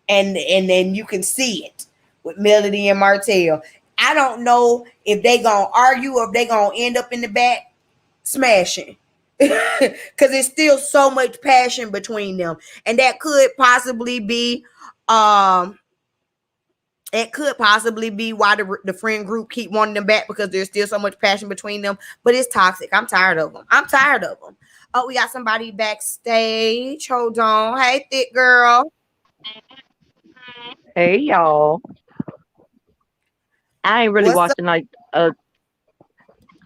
And then you can see it with Melody and Martell. I don't know if they gonna argue or if they gonna end up in the back smashing. Because there's still so much passion between them. And that could possibly be why the friend group keep wanting them back, because there's still so much passion between them. But it's toxic. I'm tired of them. Oh, we got somebody backstage. Hold on. Hey, thick girl. Hey y'all. I ain't really What's up? watching like a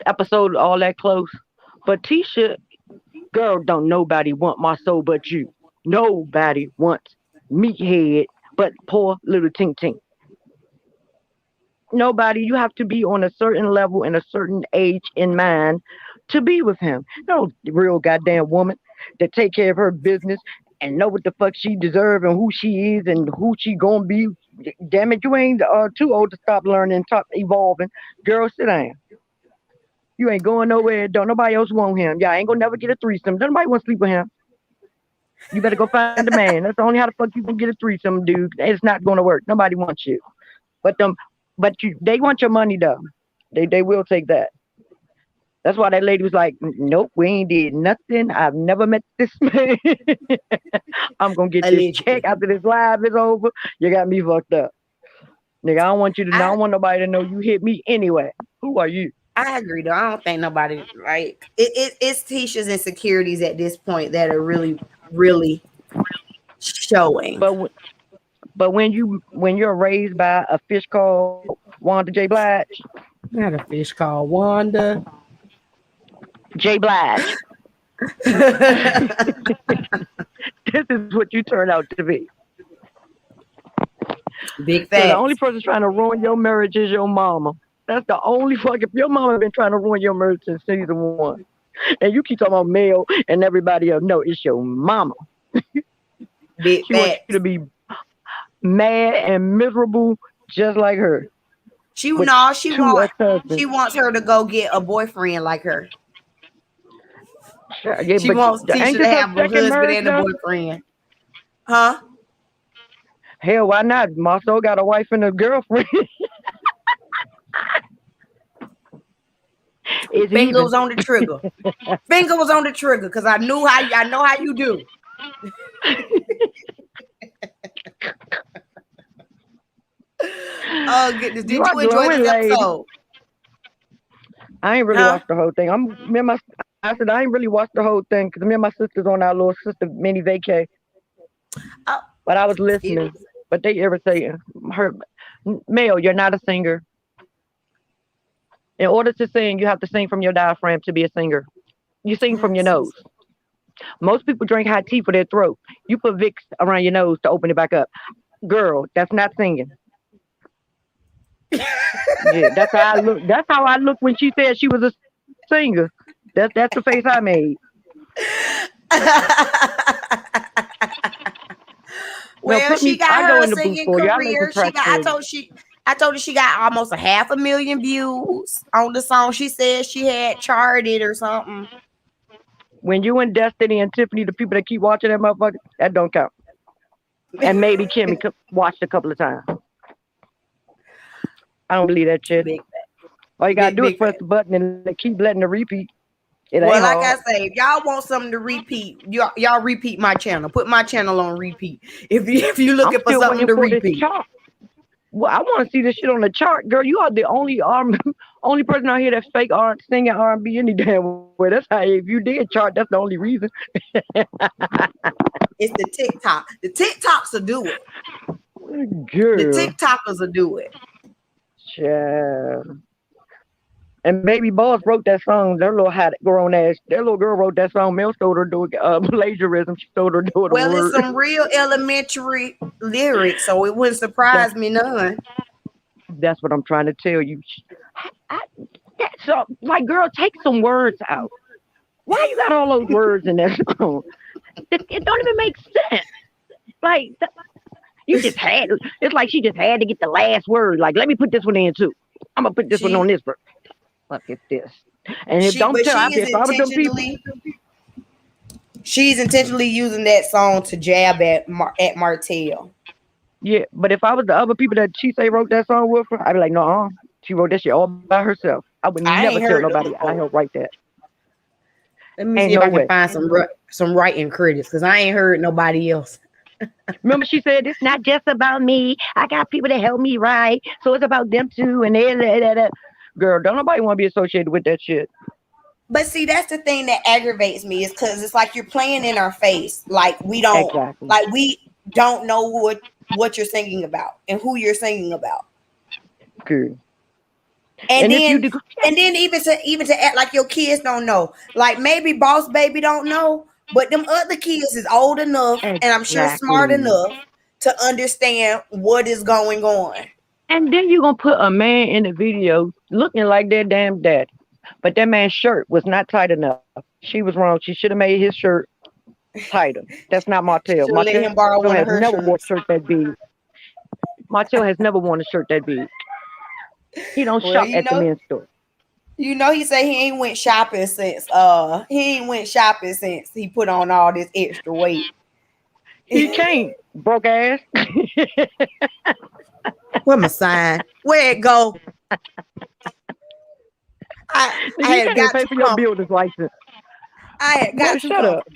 episode all that close. But Tisha, girl, don't nobody want my soul but you. Nobody wants meathead but poor little Tink Tink. Nobody, you have to be on a certain level and a certain age in mind to be with him. No real goddamn woman that take care of her business and know what the fuck she deserve and who she is and who she gonna be. Damn it, you ain't too old to stop learning, stop evolving. Girl, sit down. You ain't going nowhere. Don't nobody else want him. Y'all ain't gonna never get a threesome. Don't nobody want to sleep with him. You better go find a man. That's the only how the fuck you can get a threesome, dude. It's not gonna work. Nobody wants you. But they want your money though. They will take that. That's why that lady was like, nope, we ain't did nothing. I've never met this man. I'm gonna get this check Allegedly. after this live is over. You got me fucked up. Nigga, I don't want you to know. I I don't want nobody to know you hit me anyway. Who are you? I agree though. I don't think nobody, like, it's Tisha's insecurities at this point that are really, really showing. But but when you're raised by a fish called Wanda J. Blige, Not a fish called Wanda. J. Blige, this is what you turn out to be. Big So the only facts. person trying to ruin your marriage is your mama. That's the only fuck. If your mama been trying to ruin your marriage since season one, and you keep talking about male and everybody else, no, it's your mama. Big She wants you to facts. be mad and miserable just like her She with no, she two want ex-husbands. she wants her to go get a boyfriend like her. Yeah, She but wants ain't Tisha to this her have a second husband marriage and a now? boyfriend. Huh? Hell, why not? Marcel got a wife and a girlfriend. It's Finger even. was on the trigger. Finger was on the trigger because I know how you do. Oh goodness. You Did are you enjoy glowing, this lady. episode? I ain't really Huh? watched the whole thing. I said I ain't really watched the whole thing because me and my sisters on our little sister mini vacay. Oh, But I was it listening. was But they irritating her. Mel, you're not a singer. In order to sing, you have to sing from your diaphragm to be a singer. You sing from your nose. Most people drink hot tea for their throat. You put Vicks around your nose to open it back up. Girl, that's not singing. Yeah, that's how I look. That's how I look when she said she was a singer. That's the face I made. No, Well, put me. she got I go her in the booth singing for you. I lay some career. tracks for you. I told her she got almost a 500,000 views on the song. She said she had charted or something. When you and Destiny and Tiffany, the people that keep watching that motherfucker, that don't count. And maybe Kimmy watched a couple of times. I don't believe that shit. Big, All you gotta do is big press fan. the button and keep letting it repeat. It ain't Well, like hard. I say, if y'all want something to repeat, y'all repeat my channel. Put my channel on repeat. If you I'm looking for still something waiting to for this repeat. chart. Well, I want to see this shit on the chart, girl. You are the only person out here that's fake singing R&B any damn way. That's how if you did chart, that's the only reason. It's the TikTok. The TikToks will do it. The Girl, TikTokers will do it. child. And Baby Boss wrote that song. Their little hot grown ass, their little girl wrote that song. Mel told her to do plagiarism. She told her to do it a Well, it's word. some real elementary lyrics, so it wouldn't surprise That's me none. that's what I'm trying to tell you. I, so, like, girl, take some words out. Why you got all those words in that song? It don't even make sense. Like, you just had. It's like she just had to get the last word. Like, let me put this one in too. I'm gonna put this one on She this verse. Look at this. And if don't tell, she is if I was them people, she's intentionally using that song to jab at Martell. yeah. But if I was the other people that she say wrote that song with her, I'd be like, no, she wrote that shit all by herself. I would I never ain't tell heard them nobody I before. helped write that. Let me Ain't see if no I can way. find some writing credits because I ain't heard nobody else. Remember, she said it's not just about me. I got people that help me write, so it's about them too. And girl, don't nobody want to be associated with that shit. But see, that's the thing that aggravates me is because it's like you're playing in our face, Exactly. we don't know what you're singing about and who you're singing about, Good. and And if you then do, even to act like your kids don't know, like maybe Boss Baby don't know, but them other kids is old enough and I'm sure smart exactly. enough to understand what is going on. And then you're gonna put a man in the video looking like their damn dad. But that man's shirt was not tight enough. She was wrong. She should have made his shirt tighter. That's not She Martell. should have let Martell him borrow has one of her never worn a shirts. shirt that big. Martell has never worn a shirt that big. He don't Well, shop at the men's store. he said he ain't went shopping since he put on all this extra weight. He can't, broke ass. Where my sign? Where it go? I You had can't even got pay to for your come. builder's license. I had Boy, got to shut come. up.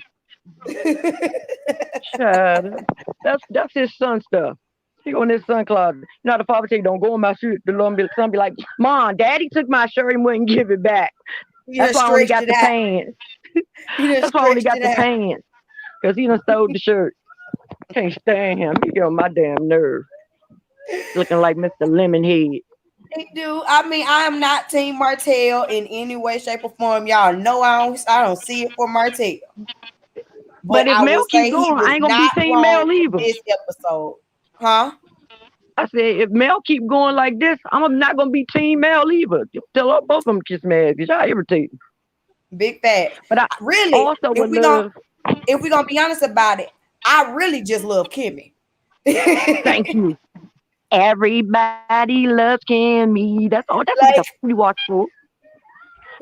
Shut up. That's his son stuff. He go in his son closet. You know the father say, don't go in my shirt. The son be like, Mom, Daddy took my shirt and wouldn't give it back. You That's done why I only stretched got it the out. pants. You done That's why I only stretched got it the out. pants. Because he done stole the shirt. Can't stand him. He get on my damn nerve. Looking like Mr. Lemonhead. They do. I mean, I am not Team Martell in any way, shape, or form. Y'all know I don't see it for Martell. But But if I Mel will keep say he going, I was ain't gonna be not Team wrong Mel in either. this episode. Huh? I said, if Mel keep going like this, I'm not gonna be Team Mel either. Tell her both of them kiss my ass, because y'all irritating. Big fat. But I Really, also would love. if we gonna be honest about it, I really just love Kimmy. Thank you. Everybody loves Kimmy. That's what the Like, we watch for.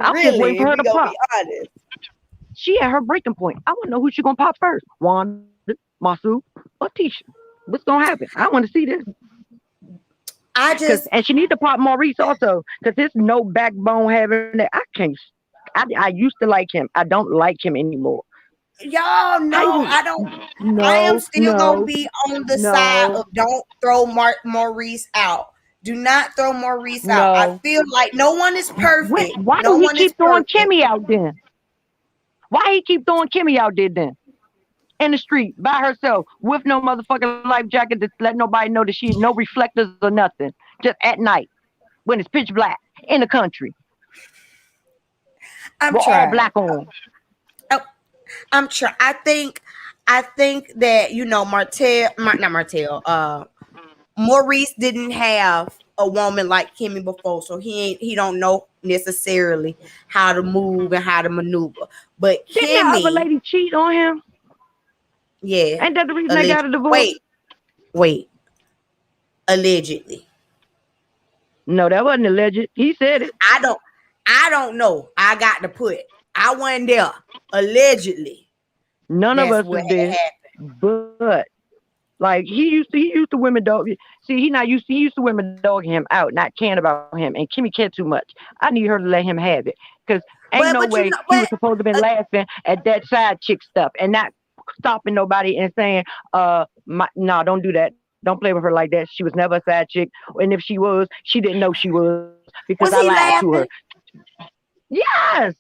I'll keep waiting really, for if her we to gonna pop. be honest. She at her breaking point. I want to know who she gonna pop first. Wanda, Masu, or Tisha. What's gonna happen? I want to see this. I Cause just, and she need to pop Maurice also. Cause there's no backbone having it. I can't. I used to like him. I don't like him anymore. y'all How know, you? I don't. I am No, still gonna no, be on the side no, of don't throw Maurice out. Do not throw Maurice out. I no. feel like no one is perfect. Why No do he one is keep throwing perfect. Kimmy out then? Why he keep throwing Kimmy out there then? In the street by herself with no motherfucking life jacket to let nobody know that she no reflectors or nothing. Just at night when it's pitch black in the country. I'm We're all trying. black on. Oh, I'm trying. I think that not Martell. Maurice didn't have a woman like Kimmy before, so he don't know necessarily how to move and how to maneuver. But Didn't the other Kimmy, lady cheat on him? yeah, Ain't that the reason they got alleged. a divorce? Wait, allegedly. No, that wasn't alleged. He said it. I don't, I don't know. I got to put. I wasn't there. Allegedly, None of that's us what was had there. happened. But like he used to women dog. See, he used to women dogging him out, not caring about him, and Kimmy cared too much. I need her to let him have it, cause ain't no But you way know, he was supposed to been uh, laughing at that side chick stuff and not stopping nobody and saying, no, don't do that. Don't play with her like that. She was never a side chick, and if she was, she didn't know she was because I lied was to he her. laughing? Yes,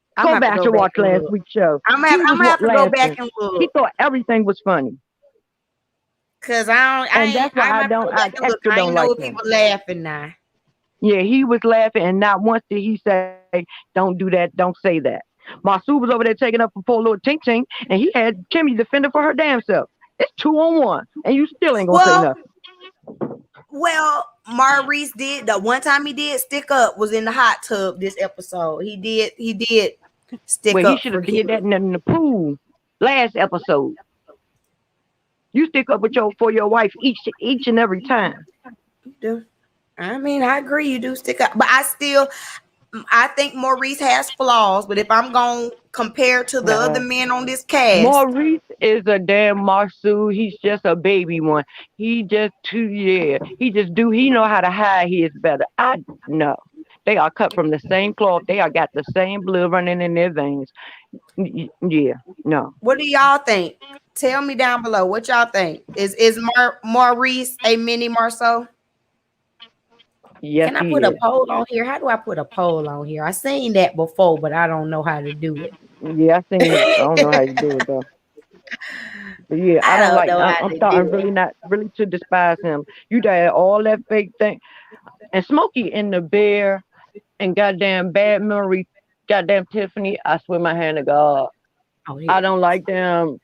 go I'm gonna have to back and go watch back and last look. week's show. I'm gonna He have, was I'm gonna have to go back laughing. and He look. thought everything was funny. Cause I don't, I And ain't. that's why I'm gonna have to go I back and look. extra I don't ain't know like if he him. was laughing now. Yeah, he was laughing, and not once did he say, "Don't do that, don't say that." Masu was over there taking up for poor little Tink Tink, and he had Kimmy defending for her damn self. It's 2-on-1, and you still ain't gonna say Well, nothing. Maurice did the one time he did stick up was in the hot tub this episode. He did stick Well, he up should for have did that Kimmy. in the pool last episode. You stick up with your for your wife each and every time. You do. I mean, I agree. You do stick up, but I think Maurice has flaws. But if I'm gonna compare to the other Uh, men on this cast, Maurice is a damn Marsu. He's just a baby one. He just too yeah. He know how to hide his better. I no. They are cut from the same cloth. They are got the same blood running in their veins. Yeah, no. what do y'all think? Tell me down below what y'all think. Is Maurice a mini Marceau? Yes, Can I he put a is. poll on here? How do I put a poll on here? I seen that before, but I don't know how to do it. Yeah, I seen it. I don't know how you do it though. But yeah, I I don't don't like. know how I'm to starting do it. really not really to despise him. You did all that fake thing, and Smokey and the Bear and goddamn Bad Memory, goddamn Tiffany. I swear my hand to God, Oh I yeah. don't like them.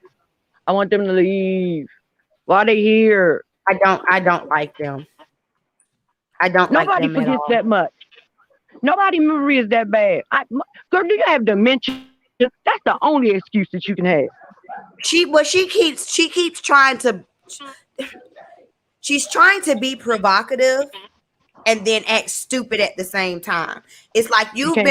I want them to leave. Why they here? I don't like them. I don't like Nobody them at forgets all. that much. Nobody memory is that bad. Girl, do you have dementia? That's the only excuse that you can have. She keeps trying to she's trying to be provocative and then act stupid at the same time. It's like You can't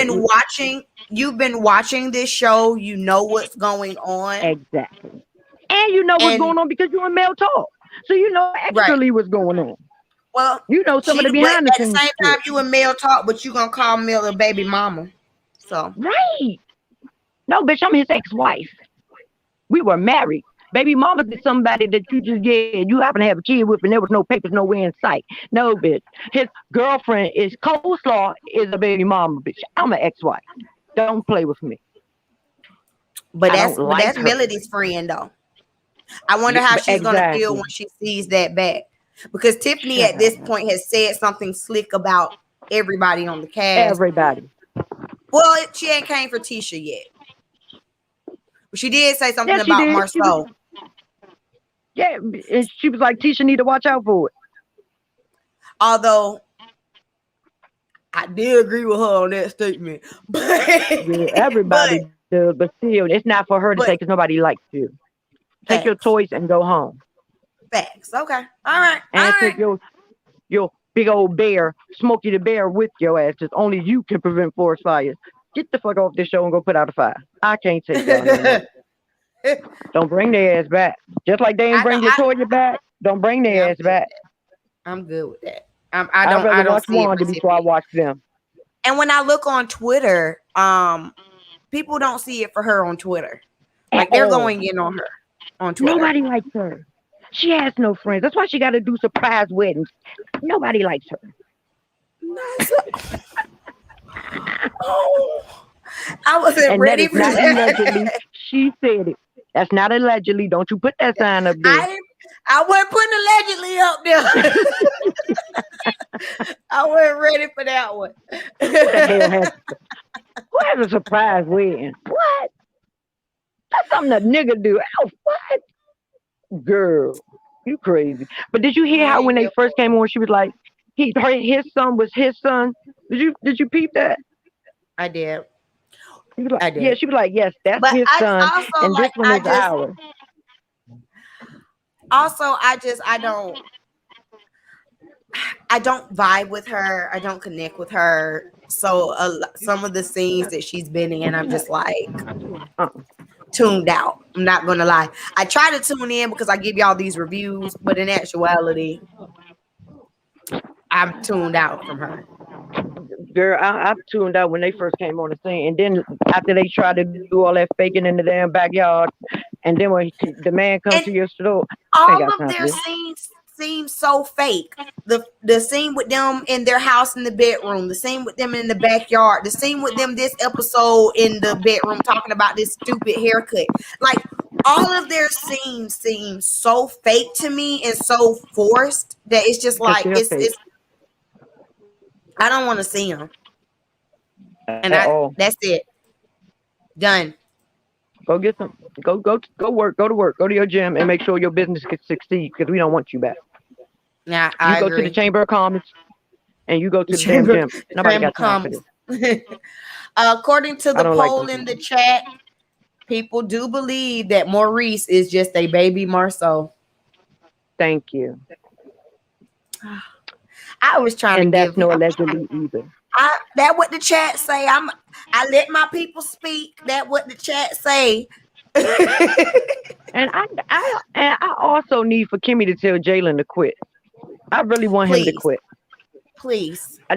you've been watching this show, you know what's going on. exactly, and you know what's And going on because you're in male talk, so you know right. extrally what's going on. Well, You know some of the but behind the at the scenes same time shit. you and Mel talk, but you gonna call Mel a baby mama. So Right? No, bitch, I'm his ex-wife. We were married. Baby mama is somebody that you happen to have a kid with, and there was no papers nowhere in sight. No, bitch. His girlfriend is coleslaw is a baby mama, bitch. I'm an ex-wife. Don't play with me. but I don't that's like her. Melody's friend though. I wonder Yeah, how but she's gonna feel exactly. when she sees that back. Because Tiffany Shut at up. this point has said something slick about everybody on the cast. Everybody. Well, she ain't came for Tisha yet. But she did say Yeah, something she about did. Marceau. Yeah, and she was like, Tisha need to watch out for it. Although I did agree with her on that statement. But Yeah, everybody does, but still, it's not for her to say but because nobody likes you. Take your Facts. toys and go home. Facts. Okay. All right. All And take right. your big old bear, Smokey the Bear, with your ass. Just only you can prevent forest fires. Get the fuck off this show and go put out a fire. I can't take y'all no more. Don't bring their ass back. Just like they ain't I know. bring Latoya back. Don't bring Yeah, their ass back. I'm good with that. I I'd don't. rather I don't watch see it Wanda before I reciprocated. watch them. And when I look on Twitter, people don't see it for her on Twitter. At Like they're all. going in on her on Twitter. Nobody likes her. She has no friends. That's why she got to do surprise weddings. Nobody likes her. Oh, I wasn't And that ready is for not allegedly. that. She said it. That's not allegedly. Don't you put that sign up there. I wasn't putting allegedly up there. I wasn't ready for that one. Who the hell has a surprise wedding? What? That's something a nigga do. Oh, what? Girl, you crazy. But did you hear I how when ain't they never. first came on, she was like, his son was his son. Did you peep that? I did. She was like, I yeah, did. she was like, yes, that's But his I son, also and this like. one is ours. I don't vibe with her. I don't connect with her. So some of the scenes that she's been in, I'm just like Uh, tuned out. I'm not gonna lie. I try to tune in because I give y'all these reviews, but in actuality, I'm tuned out from her. Girl, I tuned out when they first came on the scene, and then after they tried to do all that faking in the damn backyard, and then when the man comes to And your store, I ain't all got of time for their this. scenes seem so fake. The scene with them in their house in the bedroom, the scene with them in the backyard, the scene with them this episode in the bedroom talking about this stupid haircut. Like all of their scenes seem so fake to me and so forced that it's just Cause like they're fake it's I don't want to see them. at And all. that's it. Done. Go get some. Go work. Go to work. Go to your gym and make sure your business can succeed because we don't want you back. Yeah, You I go to the agree. Chamber of Commerce and you go to the damn Chamber, gym. Nobody Chamber got time for this. Commerce. According to I the don't like poll them in the people. chat, people do believe that Maurice is just a baby Marceau. Thank you. I was trying to And that's give no him. allegedly either. That what the chat say. I let my people speak. That what the chat say. And I also need for Kimmy to tell Jalen to quit. I really want him to Please, quit. please, I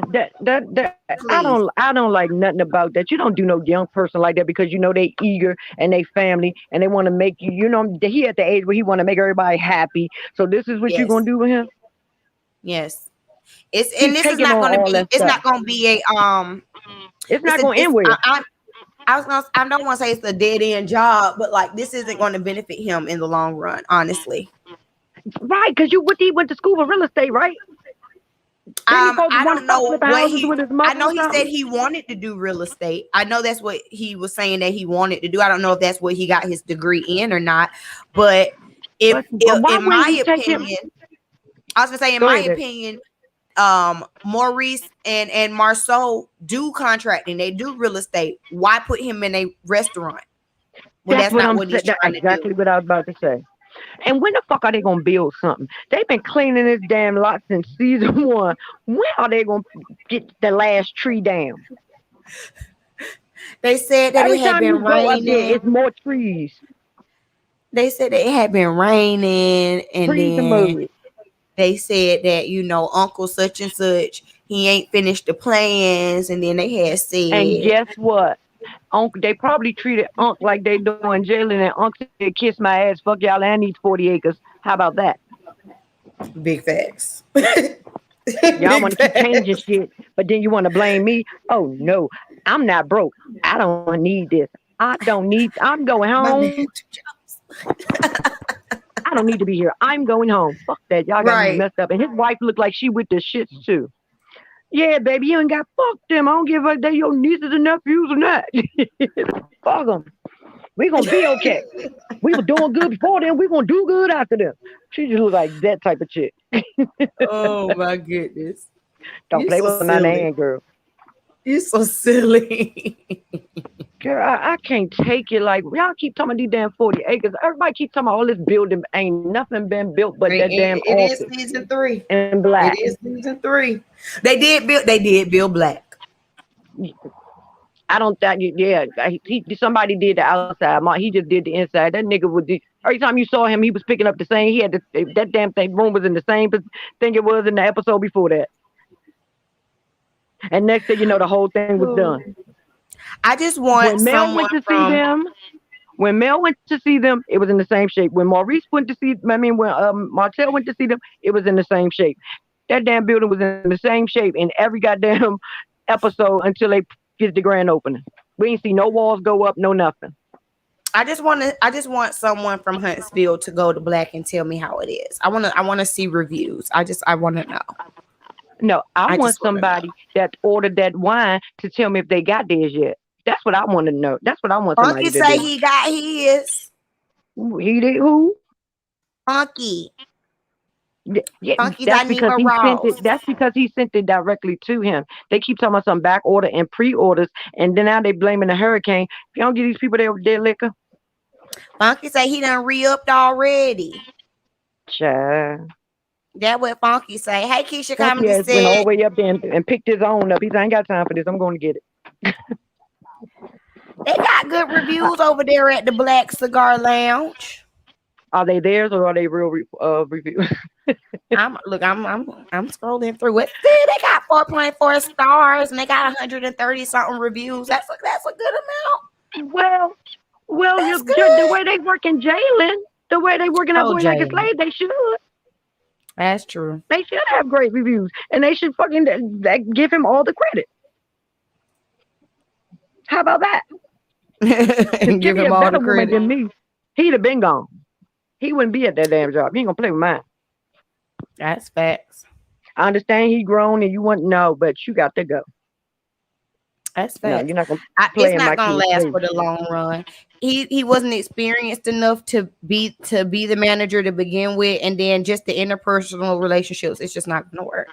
please. don't like nothing about that. You don't do no young person like that because you know they eager and they family and they want to make you. You know he at the age where he want to make everybody happy. So this is what you gonna Yes, do with him? yes. It's and He's this is taking not on going to all be. that It's stuff. not going to be a It's It's not a. going to It's. end well. I was gonna. I don't want to say it's a dead end job, but like this isn't going to benefit him in the long run. Honestly, Right, because he went to school for real estate, right? Didn't he supposed to I want to don't start know flipping what houses he. with his I mother know or he said something? he wanted to do real estate. I know that's what he was saying that he wanted to do. I don't know if that's what he got his degree in or not. But But why in wouldn't my he take him? opinion, I was gonna say, in Go my ahead, babe. opinion, Maurice and Marceau do contracting. They do real estate. Why put him in a restaurant when That's that's what not I'm what he's saying. That's trying to do? exactly what I was about to say. And when the fuck are they gonna build something? They've been cleaning this damn lot since season one. When are they gonna get the last tree down? They said that it Every had time been you go up there, raining. it's more trees, They said that it had been raining, and trees and then mud. they said that Uncle such and such he ain't finished the plans, and then they had And said guess what? Unc, they probably treated Unc like they doing Jalen, and Unc said, "Kiss my ass, fuck y'all, and these 40 acres." How about that? big facts. Y'all Big want to keep changing facts. shit, but then you want to blame me? Oh no, I'm not broke. I don't need this. I don't need. I'm going My man, home. two jobs. I don't need to be here. I'm going home. Fuck that. Y'all got me Right. messed up. And his wife looked like she with the shits too. Yeah, baby, you ain't got fuck them. I don't give a they your nieces and nephews and that. Fuck them. We gonna be okay. We were doing good before them. We gonna do good after them. She just look like that type of chick. Oh my goodness. Don't You play so with my man, silly. girl. You so silly. Girl, I can't take it. Like, y'all keep talking about these damn 40 acres. Everybody keep talking about all this building. Ain't nothing been built but that damn It office is season 3. in black. It is season 3. They did build black. I don't think, yeah, somebody did the outside. He just did the inside. That nigga would do, every time you saw him, he was picking up the same. He had that damn thing, room was in the same thing it was in the episode before that. And next thing you know, the whole thing was done. I just When want Mel went someone to see from them, it was in the same shape. When Maurice went to see, I mean, when Martell went to see them, it was in the same shape. That damn building was in the same shape in every goddamn episode until they get the grand opening. We ain't see no walls go up, no nothing. I just want someone from Huntsville to go to black and tell me how it is. I want to see reviews. I want to know. No, I I want just want to know. somebody that ordered that wine to tell me if they got theirs yet. That's what I want to know. That's what I want Funky somebody to say do. he got his. He did who? Funky. Yeah, Funky that's because Dineva he sent it. Ross. That's because he sent it directly to him. They keep talking about some back order and pre-orders, and then now they blaming the hurricane. If you don't give these people their liquor, Funky say he done re-upped already. child. That what Funky say. Hey Keisha Funky Comedy ass went all said the way up there and picked his own up. He said, I ain't got time for this. I'm going to get it. they got good reviews over there at the Black Cigar Lounge. Are they theirs or are they real reviews? I'm scrolling through it. See, they got 4.4 stars and they got 130 something reviews. That's a good amount. Well, That's the good. way they working Jalen, the way they working that Oh, boy like a Jalen. slave, they should. That's true. They should have great reviews, and they should fucking give him all the credit. How about that? Because Give Kimmy him a all the better woman credit. than me. He'd have been gone. He wouldn't be at that damn job. He ain't gonna play with mine. That's facts. I understand he grown and you want no, but you got to go. That's No, facts. you're not gonna It's play in not my gonna kid's last face. for the long run. He wasn't experienced enough to be the manager to begin with, and then just the interpersonal relationships. It's just not gonna work.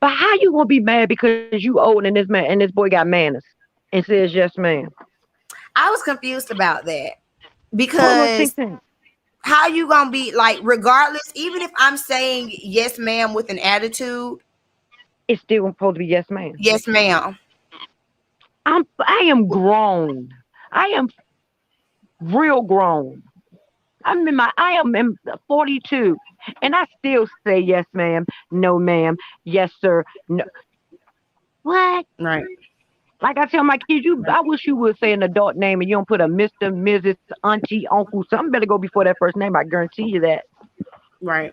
But how you gonna be mad because you old and this boy got manners and says yes, ma'am? I was confused about that Hold on, ting because ting. how you gonna be like, regardless, even if I'm saying yes, ma'am, with an attitude, It's still supposed to be yes, ma'am. yes, ma'am. I am grown. I am real grown. I am in 42, and I still say yes, ma'am, no, ma'am, yes, sir, no. What? Right. Like I tell my kids, I wish you would say an adult name and you don't put a Mister, Mrs., Auntie, Uncle. Something better go before that first name. I guarantee you that. Right.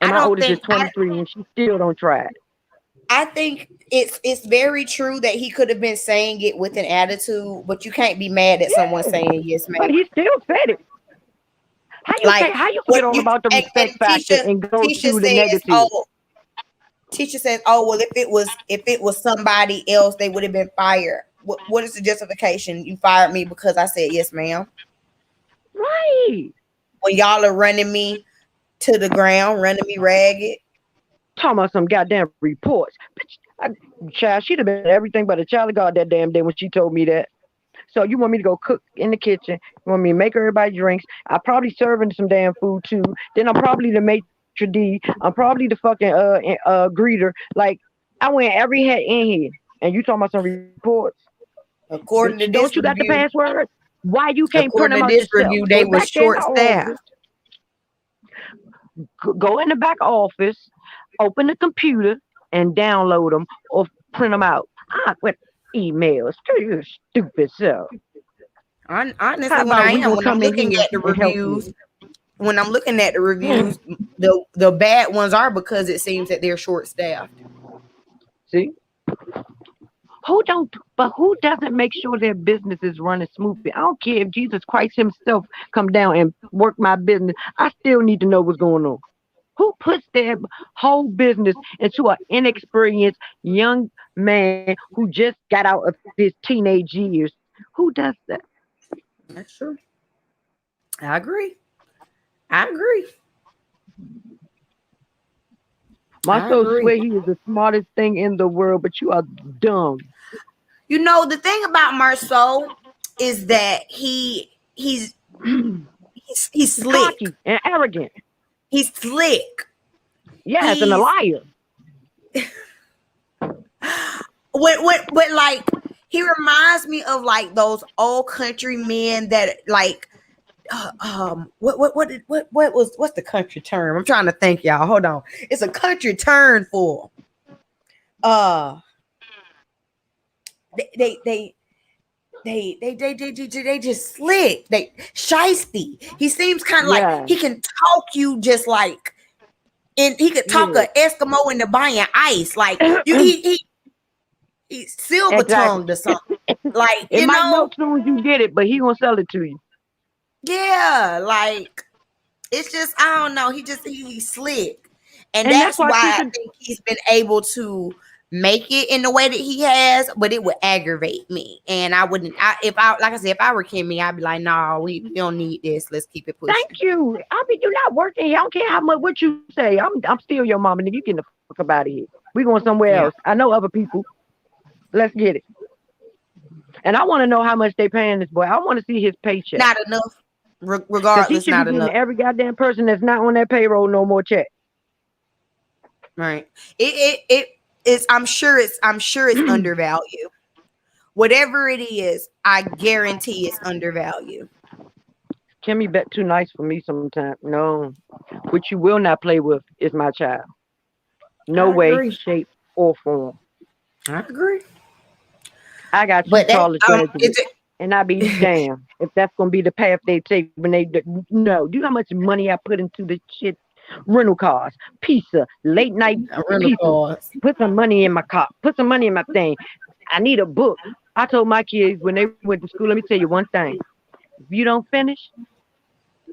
And I my don't oldest is think I 23, and she still don't try it. I think it's very true that he could have been saying it with an attitude, but you can't be mad at someone Yeah, saying yes, but ma'am. he still said it. Like How you what forget all you about the respect and factor and go Tisha to the says, negative? Tisha says, oh well, if it was somebody else, they would have been fired. What is the justification? You fired me because I said yes, ma'am. Right. When y'all are running me to the ground, running me ragged. Talking about some goddamn reports. Bitch, child, she'd have been everything but a child of God that damn day when she told me that. So you want me to go cook in the kitchen? You want me to make everybody drinks? I probably serving some damn food too. Then I'm probably the maitre d. I'm probably the fucking greeter. Like I went every hat in here, and you talking about some reports? Bitch, According to don't you this got the review, password? Why you can't print them according to out this yourself? review, Go they was back there in the short office. staffed. Go in the back office, open the computer, and download them or print them out. With emails. You stupid self. How Honestly, about we gonna when I'm come in looking here at the and help you? reviews, the bad ones are because it seems that they're short staffed. See? Who doesn't make sure their business is running smoothly? I don't care if Jesus Christ himself come down and work my business. I still need to know what's going on. Who puts their whole business into an inexperienced young man who just got out of his teenage years? Who does that? That's true. I agree. I agree. My I soul agree. swear he is the smartest thing in the world, but you are dumb. You know, the thing about Marceau, is that he's slick. cocky and arrogant. He's slick. Yes, and a He's liar. but like he reminds me of like those old country men that like what's the country term? I'm trying to think, y'all. Hold on. It's a country term for uh they they just slick. They shiesty. He seems kind of like Yeah, he can talk you just like, and he could talk yeah. a Eskimo into buying ice. Like you, he's silver Exactly. tongued or something. Like It might know as soon as you get it, but he gonna sell it to you. yeah. Like it's just I don't know. He's slick, and And that's that's why why I people. think he's been able to make it in the way that he has. But it would aggravate me, and I wouldn't. If I like I said, if I were Kimmy, I'd be like, "No, we don't need this. Let's keep it Thank pushing." you. I mean, you're not working here. I don't care how much what you say. I'm still your mama, nigga. You getting the fuck up out of here. We going somewhere Yeah, else. I know other people. Let's get it. And I want to know how much they paying this boy. I want to see his paycheck. not enough. Because he Regardless, should be not getting enough. every goddamn person that's not on that payroll no more check. Right. It is. I'm sure it's undervalued. Whatever it is, I guarantee it's undervalued. Kimmy bet too nice for me sometimes. No. What you will not play with is my child. No I way, agree. shape, or form. I agree. I got two But that college is graduates. it. And I be damn if that's gonna be the path they take when they no. Do you know how much money I put into this shit? Rental cars, pizza, late night Rental pizza. cars. Put some money in my car. Put some money in my thing. I need a book. I told my kids when they went to school. Let me tell you one thing. If you don't finish,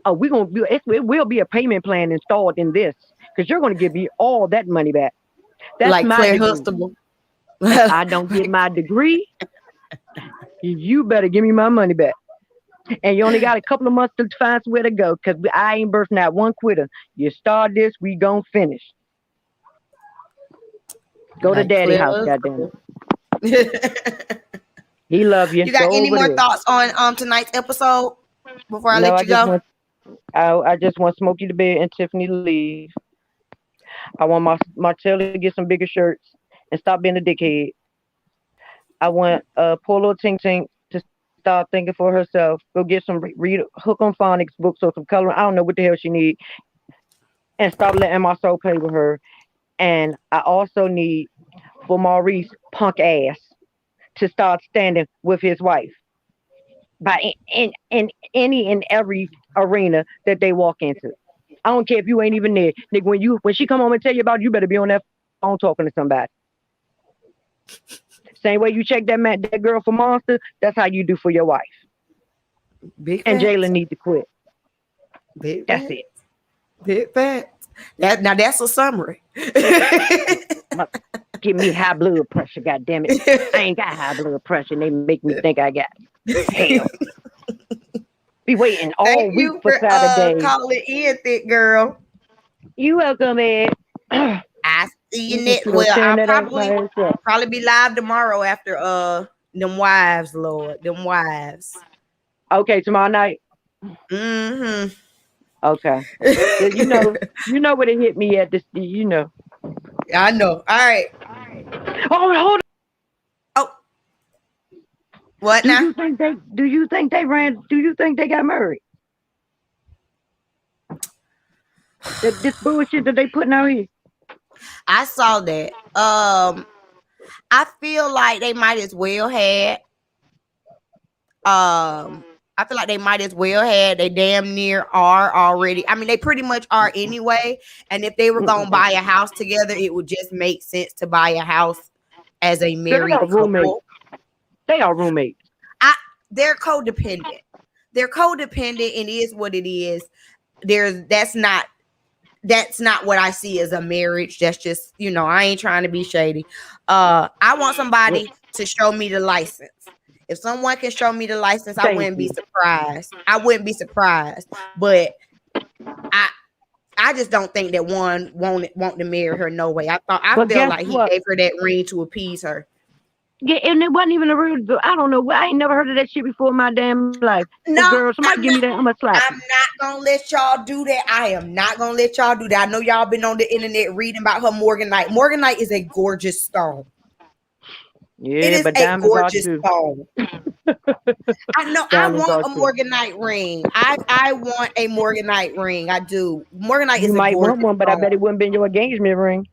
oh, we gonna be. It will be a payment plan installed in this because you're gonna give me all that money back. That's Like my Claire degree. Huxtable. If I don't get my degree, you better give me my money back. And you only got a couple of months to find somewhere to go because I ain't birthed not one quitter. You start this, we gon' finish. Go to Like daddy Claire house, goddamn Huxtable. it. He love you. You got Go any over more there. thoughts on tonight's episode before I No, let you go? I just want Smokey to bed and Tiffany to leave. I want Martell to get some bigger shirts and stop being a dickhead. I want poor little Tink Tink to start thinking for herself. Go get some read hook on phonics books or some coloring. I don't know what the hell she need, and stop letting my soul play with her. And I also need for Maurice punk ass to start standing with his wife by in any and every arena that they walk into. I don't care if you ain't even there, nigga. When she come home and tell you about it, you better be on that phone talking to somebody. Same way you check that girl for Monster, that's how you do for your wife. Big And Jalen facts. need to quit. Big That's facts. it. Big facts. Now that's a summary. Give me high blood pressure, god damn it. I ain't got high blood pressure and they make me think I got hell. Be waiting Thank all week you for for Saturday. calling in, thick girl. You welcome, Ed. I see you You next. should have Well, turned I'll that ass up. probably be live tomorrow after them wives, Lord. Them wives. Okay, tomorrow night. Mm-hmm. Okay. You know where to hit me at this I know. All right. Oh, hold Oh, what Do now? you think they got married? This bullshit that they putting out here. I saw that. I feel like they might as well had. I feel like they might as well had. They damn near are already. I mean, they pretty much are anyway. And if they were gonna buy a house together, it would just make sense to buy a house as a Girl, they married are roommates. couple. They are roommates. They're codependent. They're codependent, and it is what it is. That's not what I see as a marriage. That's just, I ain't trying to be shady. I want somebody to show me the license. If someone can show me the license, I Thank wouldn't be you. surprised. I wouldn't be surprised. But I just don't think that one want to marry her. No way. I But feel guess like he what? gave her that ring to appease her. Yeah, and it wasn't even a real. I don't know. I ain't never heard of that shit before in my damn life. But No, girl, somebody give I'm me that, not. I'ma slap you. I'm not gonna let y'all do that. I am not gonna let y'all do that. I know y'all been on the internet reading about her Morganite. Morganite is a gorgeous stone. It Yeah, is but a diamonds are gorgeous too. stone. I know I Diamonds want are a too. Morganite ring. I want a Morganite ring. I do. Morganite You is a might want gorgeous one, but I stone. bet it wouldn't be your engagement ring.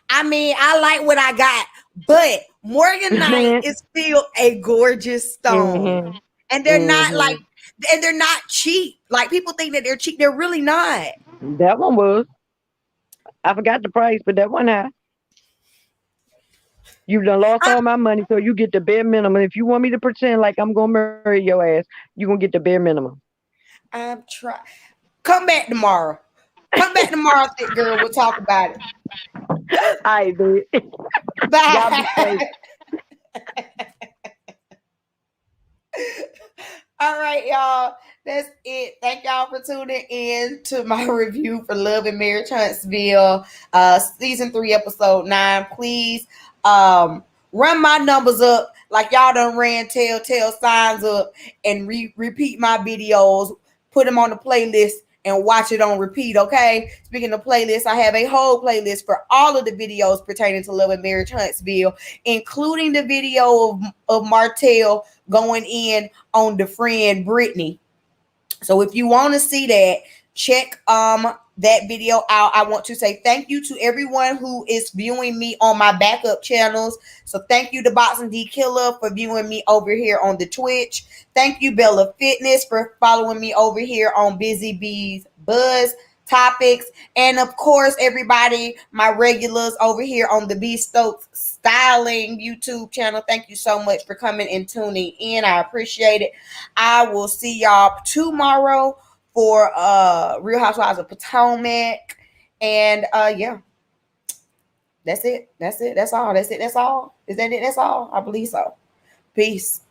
I mean, I like what I got, but Morganite Mhm. is still a gorgeous stone. Mhm. And they're not like Mhm. and they're not cheap. Like people think that they're cheap. They're really not. That one was. I forgot the price, but that one high. You done lost I'm all my money, so you get the bare minimum. If you want me to pretend like I'm gonna marry your ass, you gonna get the bare minimum. I'm trying. Come back tomorrow. Come back tomorrow, thick girl. We'll talk about it. I bet. Y'all be safe. Bye. All right, y'all. That's it. Thank y'all for tuning in to my review for Love and Marriage Huntsville, season 3, episode 9. Please run my numbers up like y'all done ran telltale signs up and repeat my videos, put them on the playlist and watch it on repeat, okay? Speaking of playlists, I have a whole playlist for all of the videos pertaining to Love and Marriage Huntsville, including the video of Martell going in on the friend Brittany. So if you want to see that, check that video out. I want to say thank you to everyone who is viewing me on my backup channels. So thank you to Boxing D Killer for viewing me over here on the Twitch. Thank you Bella Fitness for following me over here on Busy Bees Buzz Topics. And of course, everybody, my regulars over here on the B Stokes Styling YouTube channel. Thank you so much for coming and tuning in. I appreciate it. I will see y'all tomorrow for Real Housewives of Potomac. And yeah, that's it. That's it. That's all. That's it. That's all. Is that it? That's all. I believe so. Peace.